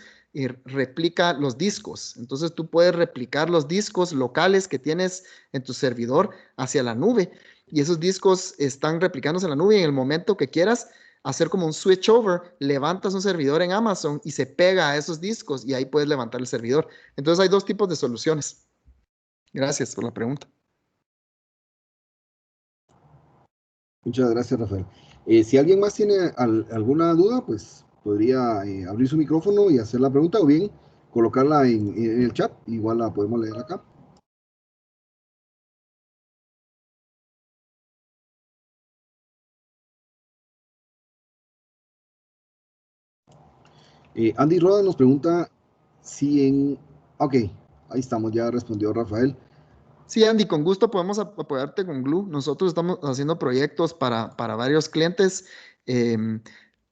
replica los discos. Entonces tú puedes replicar los discos locales que tienes en tu servidor hacia la nube y esos discos están replicándose en la nube y en el momento que quieras hacer como un switch over, levantas un servidor en Amazon y se pega a esos discos y ahí puedes levantar el servidor. Entonces hay dos tipos de soluciones. Gracias por la pregunta. Muchas gracias, Rafael. Si alguien más tiene alguna duda, pues podría abrir su micrófono y hacer la pregunta o bien colocarla en el chat. Igual la podemos leer acá. Andy Roda nos pregunta si en... Ok, ahí estamos, ya respondió Rafael. Sí, Andy, con gusto podemos apoyarte con Glue. Nosotros estamos haciendo proyectos para varios clientes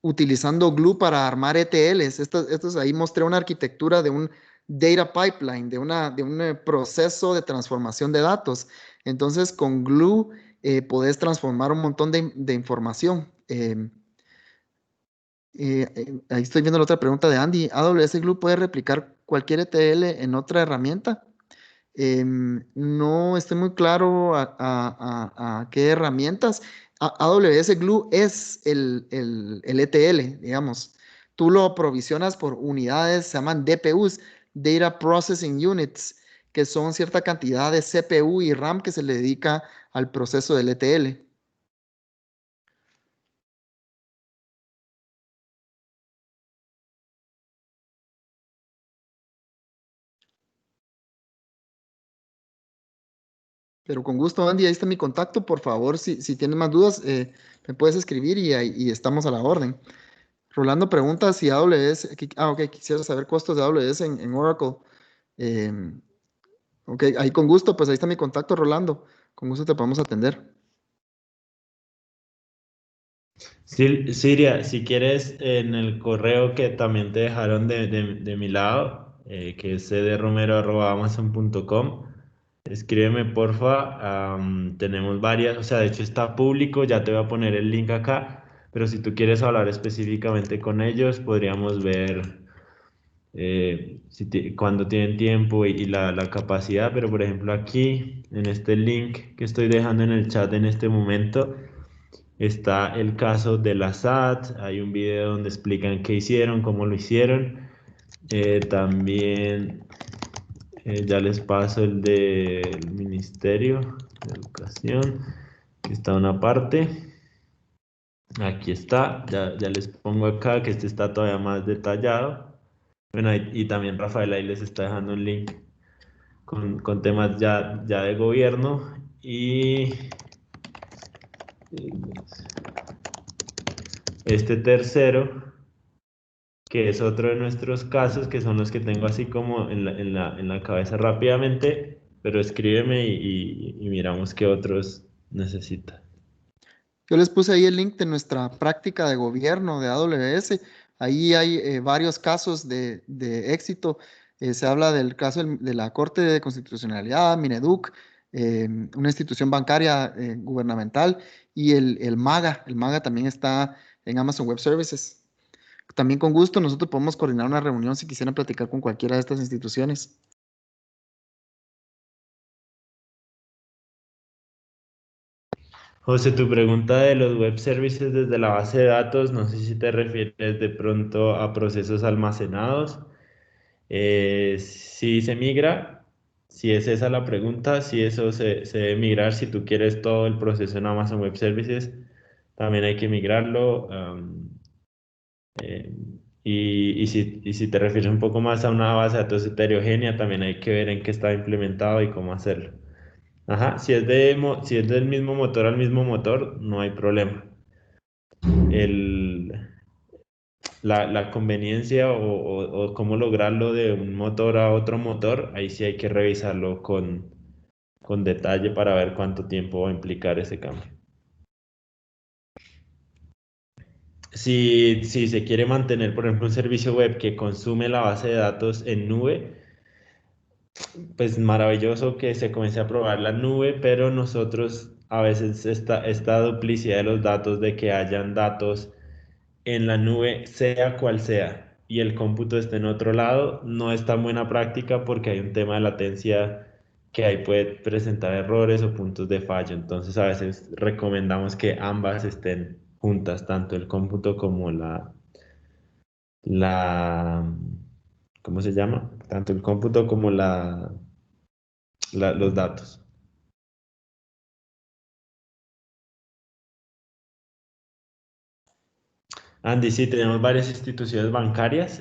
utilizando Glue para armar ETLs. Estos ahí mostré una arquitectura de un data pipeline, de un proceso de transformación de datos. Entonces, con Glue podés transformar un montón de información. Ahí estoy viendo la otra pregunta de Andy. ¿AWS Glue puede replicar cualquier ETL en otra herramienta? No estoy muy claro a qué herramientas. AWS Glue es el ETL, digamos. Tú lo aprovisionas por unidades, se llaman DPUs, Data Processing Units, que son cierta cantidad de CPU y RAM que se le dedica al proceso del ETL. Pero con gusto, Andy, ahí está mi contacto. Por favor, si tienes más dudas, me puedes escribir y estamos a la orden. Rolando pregunta si AWS, ok, quisiera saber costos de AWS en Oracle. Ok, ahí con gusto, pues ahí está mi contacto, Rolando. Con gusto te podemos atender. Siria, si quieres, en el correo que también te dejaron de mi lado, que es cdromero@amazon.com, escríbeme porfa. Tenemos varias, o sea, de hecho está público, ya te voy a poner el link acá, pero si tú quieres hablar específicamente con ellos, podríamos ver cuando tienen tiempo y la capacidad, pero por ejemplo aquí, en este link que estoy dejando en el chat en este momento, está el caso de la SAT, hay un video donde explican qué hicieron, cómo lo hicieron. También ya les paso el del Ministerio de Educación, que está una parte. Aquí está, ya les pongo acá que este está todavía más detallado. Bueno, y también Rafael ahí les está dejando un link con temas ya de gobierno. Y este tercero, que es otro de nuestros casos, que son los que tengo así como en la cabeza rápidamente, pero escríbeme y miramos qué otros necesita. Yo les puse ahí el link de nuestra práctica de gobierno de AWS. Ahí hay varios casos de éxito. Se habla del caso de la Corte de Constitucionalidad, Mineduc, una institución bancaria gubernamental y el MAGA. El MAGA también está en Amazon Web Services. También con gusto nosotros podemos coordinar una reunión si quisieran platicar con cualquiera de estas instituciones. José, tu pregunta de los web services desde la base de datos, no sé si te refieres de pronto a procesos almacenados. Si se migra, si es esa la pregunta, si eso se debe migrar, si tú quieres todo el proceso en Amazon Web Services, también hay que migrarlo. Eh, y si te refieres un poco más a una base de datos heterogénea, también hay que ver en qué está implementado y cómo hacerlo. Ajá, si es del mismo motor al mismo motor, no hay problema. El, la conveniencia o cómo lograrlo de un motor a otro motor, ahí sí hay que revisarlo con detalle para ver cuánto tiempo va a implicar ese cambio. Si se quiere mantener, por ejemplo, un servicio web que consume la base de datos en nube, pues maravilloso que se comience a probar la nube, pero nosotros a veces esta duplicidad de los datos, de que hayan datos en la nube, sea cual sea, y el cómputo esté en otro lado, no es tan buena práctica porque hay un tema de latencia que ahí puede presentar errores o puntos de fallo. Entonces a veces recomendamos que ambas estén juntas, tanto el cómputo como la, ¿cómo se llama? Tanto el cómputo como los datos. Andy, sí, tenemos varias instituciones bancarias.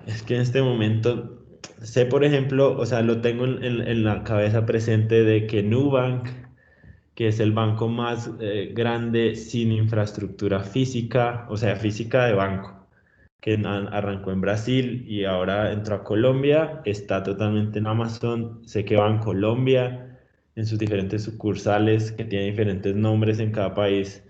Es que en este momento sé, por ejemplo, o sea, lo tengo en la cabeza presente de que Nubank, que es el banco más grande sin infraestructura física, o sea, física de banco, que arrancó en Brasil y ahora entró a Colombia, está totalmente en Amazon. Sé que va en Colombia, en sus diferentes sucursales, que tiene diferentes nombres en cada país.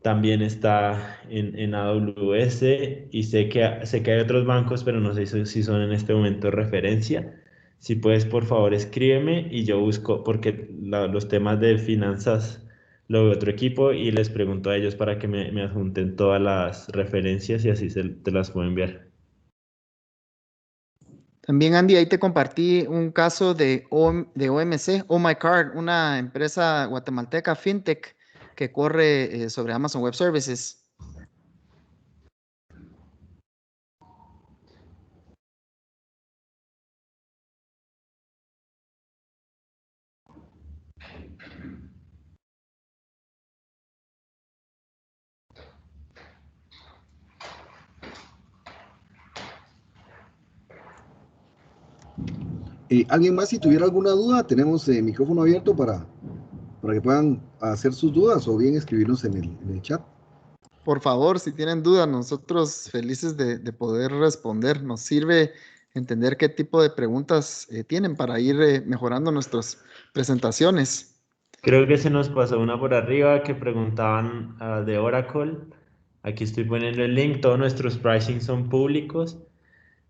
También está en AWS y sé que hay otros bancos, pero no sé si son en este momento referencia. Si puedes, por favor, escríbeme y yo busco, porque los temas de finanzas lo veo otro equipo y les pregunto a ellos para que me adjunten todas las referencias y así te las puedo enviar. También, Andy, ahí te compartí un caso de OMC, Oh My Card, una empresa guatemalteca fintech que corre sobre Amazon Web Services. ¿Alguien más, si tuviera alguna duda, tenemos micrófono abierto para que puedan hacer sus dudas o bien escribirnos en el chat? Por favor, si tienen dudas, nosotros felices de poder responder. Nos sirve entender qué tipo de preguntas tienen para ir mejorando nuestras presentaciones. Creo que se nos pasó una por arriba que preguntaban de Oracle. Aquí estoy poniendo el link. Todos nuestros pricing son públicos.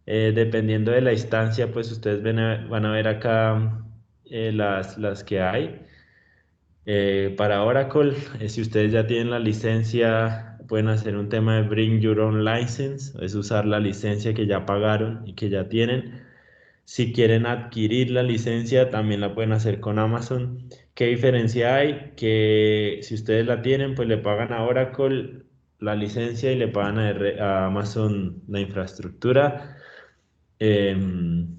Dependiendo de la instancia, pues ustedes van a ver acá las que hay. Para Oracle, si ustedes ya tienen la licencia, pueden hacer un tema de Bring Your Own License, es usar la licencia que ya pagaron y que ya tienen. Si quieren adquirir la licencia, también la pueden hacer con Amazon. ¿Qué diferencia hay? Que si ustedes la tienen, pues le pagan a Oracle la licencia y le pagan a Amazon la infraestructura. Em,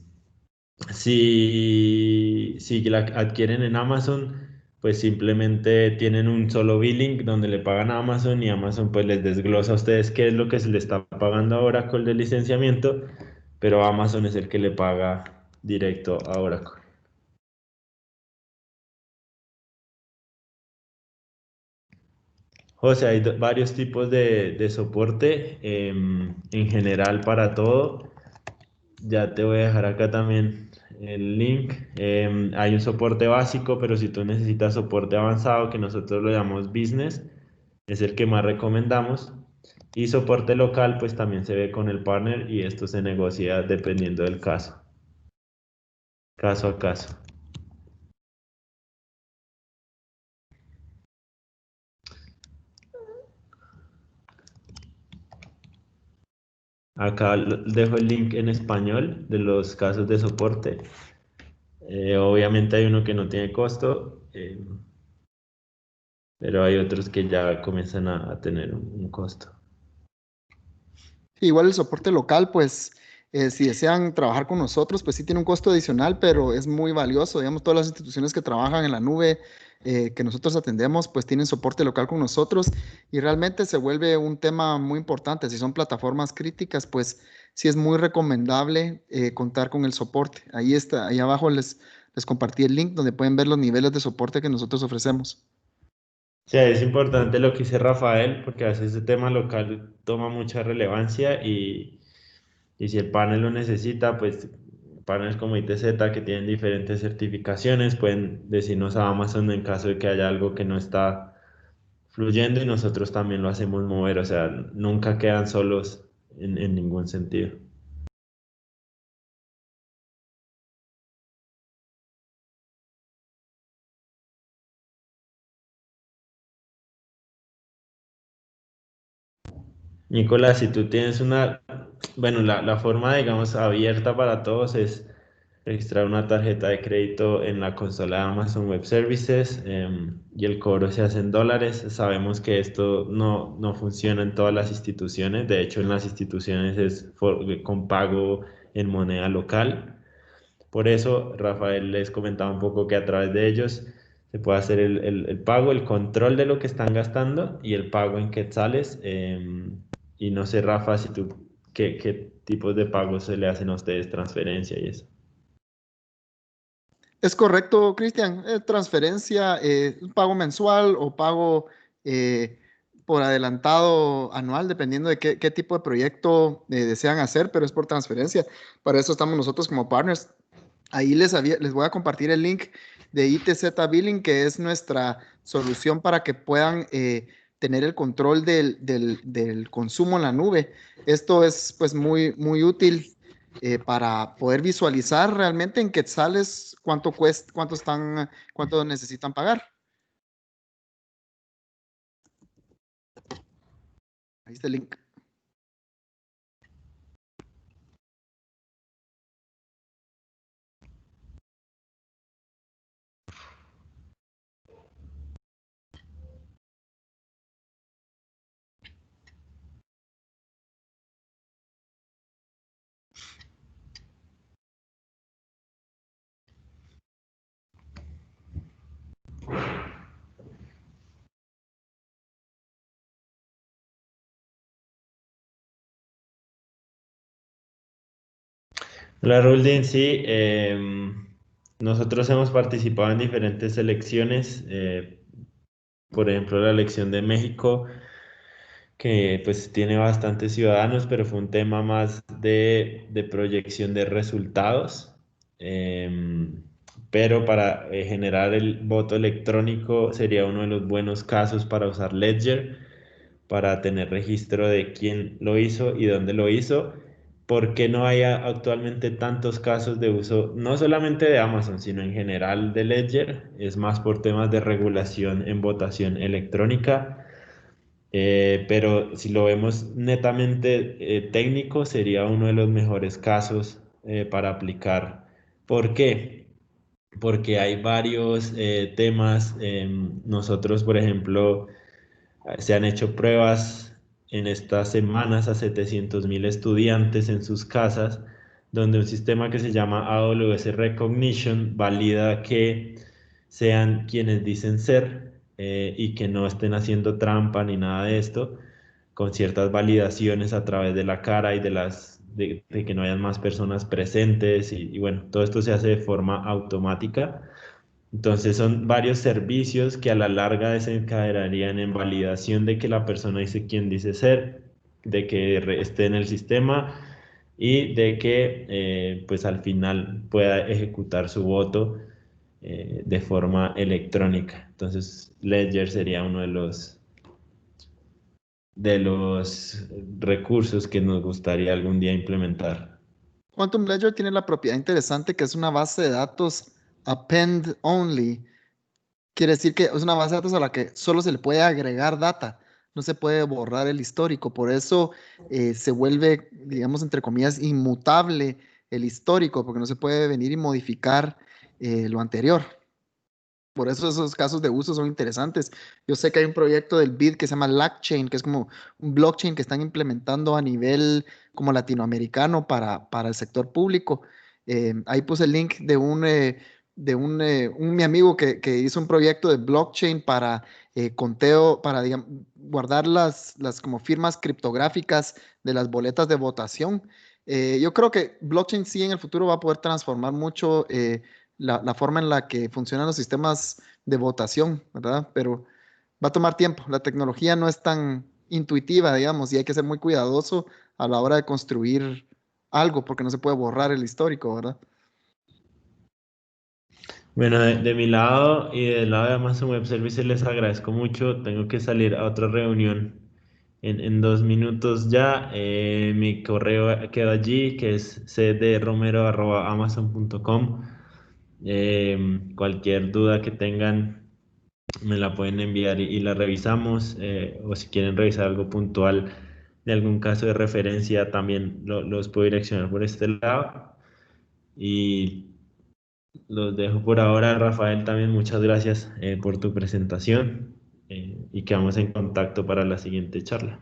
si la adquieren en Amazon, pues simplemente tienen un solo billing donde le pagan a Amazon y Amazon pues les desglosa a ustedes qué es lo que se le está pagando a Oracle de licenciamiento, pero Amazon es el que le paga directo a Oracle. José, hay varios tipos de soporte en general para todo. Ya te voy a dejar acá también el link. Hay un soporte básico, pero si tú necesitas soporte avanzado, que nosotros lo llamamos business, es el que más recomendamos. Y soporte local, pues también se ve con el partner y esto se negocia dependiendo del caso, caso a caso. Acá dejo el link en español de los casos de soporte. Obviamente hay uno que no tiene costo. pero hay otros que ya comienzan a tener un costo. Igual el soporte local, pues si desean trabajar con nosotros, pues sí tiene un costo adicional, pero es muy valioso. Digamos, todas las instituciones que trabajan en la nube que nosotros atendemos, pues tienen soporte local con nosotros y realmente se vuelve un tema muy importante. Si son plataformas críticas, pues sí es muy recomendable contar con el soporte. Ahí está, ahí abajo les compartí el link donde pueden ver los niveles de soporte que nosotros ofrecemos. Sí, es importante lo que dice Rafael, porque a veces ese tema local toma mucha relevancia y si el panel lo necesita, pues panels como ITZ que tienen diferentes certificaciones pueden decirnos a Amazon en caso de que haya algo que no está fluyendo y nosotros también lo hacemos mover, o sea, nunca quedan solos en ningún sentido. Nicolás, si tú tienes una, bueno, la forma, digamos, abierta para todos es registrar una tarjeta de crédito en la consola de Amazon Web Services y el cobro se hace en dólares. Sabemos que esto no funciona en todas las instituciones, de hecho en las instituciones es con pago en moneda local. Por eso, Rafael les comentaba un poco que a través de ellos se puede hacer el pago, el control de lo que están gastando y el pago en quetzales. Y no sé, Rafa, si tú, qué tipos de pagos se le hacen a ustedes, transferencia y eso. Es correcto, Cristian. Transferencia, pago mensual o pago eh, por adelantado anual, dependiendo de qué tipo de proyecto desean hacer, pero es por transferencia. Para eso estamos nosotros como partners. Ahí les voy a compartir el link de ITZ Billing, que es nuestra solución para que puedan tener el control del consumo en la nube. Esto es pues muy útil para poder visualizar realmente en quetzales cuánto cuesta, cuánto necesitan pagar. Ahí está el link. La Ruldin, sí. Nosotros hemos participado en diferentes elecciones, por ejemplo, la elección de México, que pues tiene bastantes ciudadanos, pero fue un tema más de proyección de resultados. Pero para generar el voto electrónico sería uno de los buenos casos para usar Ledger, para tener registro de quién lo hizo y dónde lo hizo. ¿Por qué no hay actualmente tantos casos de uso, no solamente de Amazon, sino en general de Ledger? Es más por temas de regulación en votación electrónica. Pero si lo vemos netamente técnico, sería uno de los mejores casos para aplicar. ¿Por qué? Porque hay varios temas. Nosotros, por ejemplo, se han hecho pruebas en estas semanas a 700.000 estudiantes en sus casas, donde un sistema que se llama AWS Recognition valida que sean quienes dicen ser y que no estén haciendo trampa ni nada de esto, con ciertas validaciones a través de la cara y de que no hayan más personas presentes y bueno, todo esto se hace de forma automática. Entonces son varios servicios que a la larga desencadenarían en validación de que la persona dice quién dice ser, de que esté en el sistema y de que pues al final pueda ejecutar su voto de forma electrónica. Entonces Ledger sería uno de los recursos que nos gustaría algún día implementar. Quantum Ledger tiene la propiedad interesante que es una base de datos append only. Quiere decir que es una base de datos a la que solo se le puede agregar data, no se puede borrar el histórico. Por eso se vuelve, digamos, entre comillas, inmutable el histórico, porque no se puede venir y modificar lo anterior. Por eso esos casos de uso son interesantes. Yo sé que hay un proyecto del BID que se llama LackChain, que es como un blockchain que están implementando a nivel como latinoamericano para el sector público. Ahí puse el link de mi amigo que hizo un proyecto de blockchain para conteo, para digamos, guardar las como firmas criptográficas de las boletas de votación. Yo creo que blockchain sí en el futuro va a poder transformar mucho la forma en la que funcionan los sistemas de votación, ¿verdad? Pero va a tomar tiempo. La tecnología no es tan intuitiva, digamos, y hay que ser muy cuidadoso a la hora de construir algo, porque no se puede borrar el histórico, ¿verdad? Bueno, de mi lado y del lado de Amazon Web Services les agradezco mucho. Tengo que salir a otra reunión en 2 minutos ya. Mi correo queda allí, que es cdromero@amazon.com. Cualquier duda que tengan me la pueden enviar y la revisamos. O si quieren revisar algo puntual de algún caso de referencia, también los puedo direccionar por este lado. Y los dejo por ahora, Rafael, también muchas gracias por tu presentación y quedamos en contacto para la siguiente charla.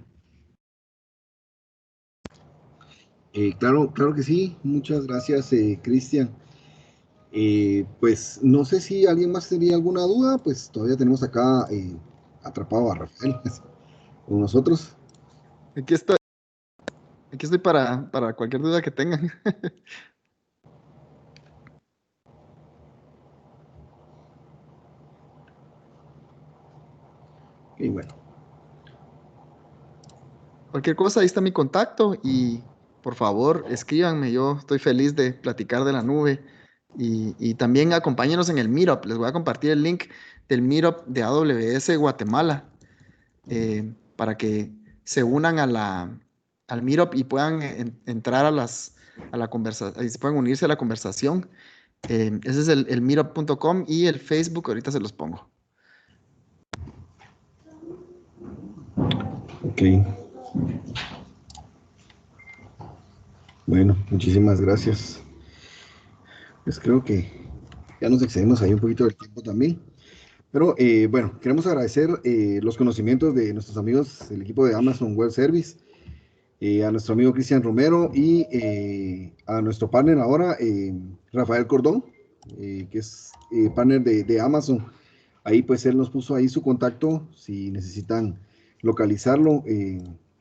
Claro, claro que sí. Muchas gracias, Cristian. Pues no sé si alguien más tenía alguna duda, pues todavía tenemos acá atrapado a Rafael con nosotros. Aquí estoy, aquí estoy para cualquier duda que tengan. Y bueno, Cualquier cosa, ahí está mi contacto y por favor escríbanme, yo estoy feliz de platicar de la nube y también acompáñenos en el Meetup, les voy a compartir el link del Meetup de AWS Guatemala para que se unan al Meetup y puedan entrar a la conversación, puedan unirse a la conversación. Ese es el meetup.com y el Facebook, ahorita se los pongo. ok. Bueno, muchísimas gracias. Pues creo que ya nos excedimos ahí un poquito del tiempo también. Pero bueno, queremos agradecer los conocimientos de nuestros amigos del equipo de Amazon Web Service, a nuestro amigo Cristian Romero y a nuestro partner ahora, Rafael Cordón, que es partner de Amazon. Ahí pues él nos puso ahí su contacto, si necesitan localizarlo,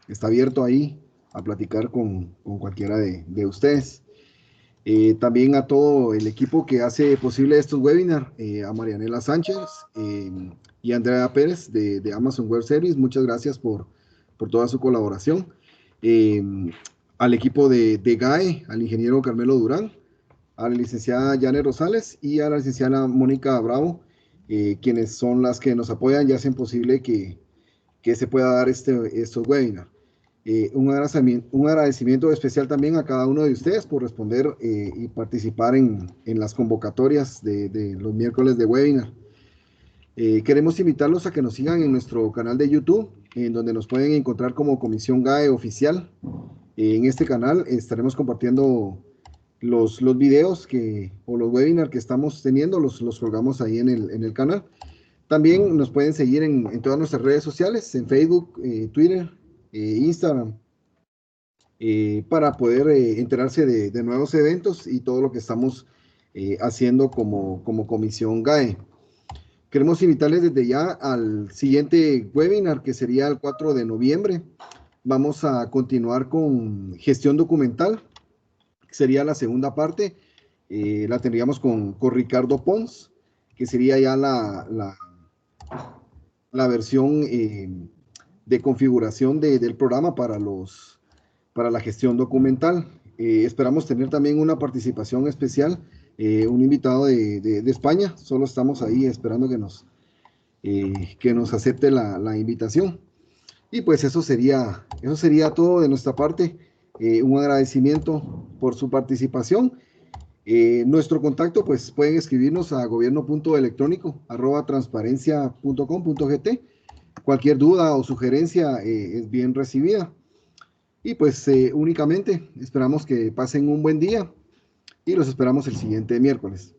está abierto ahí a platicar con cualquiera de ustedes. También a todo el equipo que hace posible estos webinars, a Marianela Sánchez y Andrea Pérez de Amazon Web Service, muchas gracias por toda su colaboración. Eh, Al equipo de GAE, al ingeniero Carmelo Durán, a la licenciada Janet Rosales y a la licenciada Mónica Bravo, quienes son las que nos apoyan y hacen posible que se pueda dar estos webinars. Un agradecimiento especial también a cada uno de ustedes por responder y participar en las convocatorias de los miércoles de webinar. Queremos invitarlos a que nos sigan en nuestro canal de YouTube, en donde nos pueden encontrar como Comisión GAE Oficial. En este canal estaremos compartiendo los videos o los webinars que estamos teniendo, los colgamos ahí en el canal. También nos pueden seguir en todas nuestras redes sociales, en Facebook, Twitter, Instagram, para poder enterarse de nuevos eventos y todo lo que estamos haciendo como Comisión GAE. Queremos invitarles desde ya al siguiente webinar, que sería el 4 de noviembre. Vamos a continuar con gestión documental, que sería la segunda parte. La tendríamos con Ricardo Pons, que sería ya la versión de configuración del programa para la gestión documental. Esperamos tener también una participación especial, un invitado de España. Solo estamos ahí esperando que nos acepte la invitación. Y pues eso sería todo de nuestra parte. Un agradecimiento por su participación. Nuestro contacto, pues pueden escribirnos a gobierno.electrónico@transparencia.com.gt. Cualquier duda o sugerencia es bien recibida. Y pues únicamente esperamos que pasen un buen día y los esperamos el siguiente miércoles.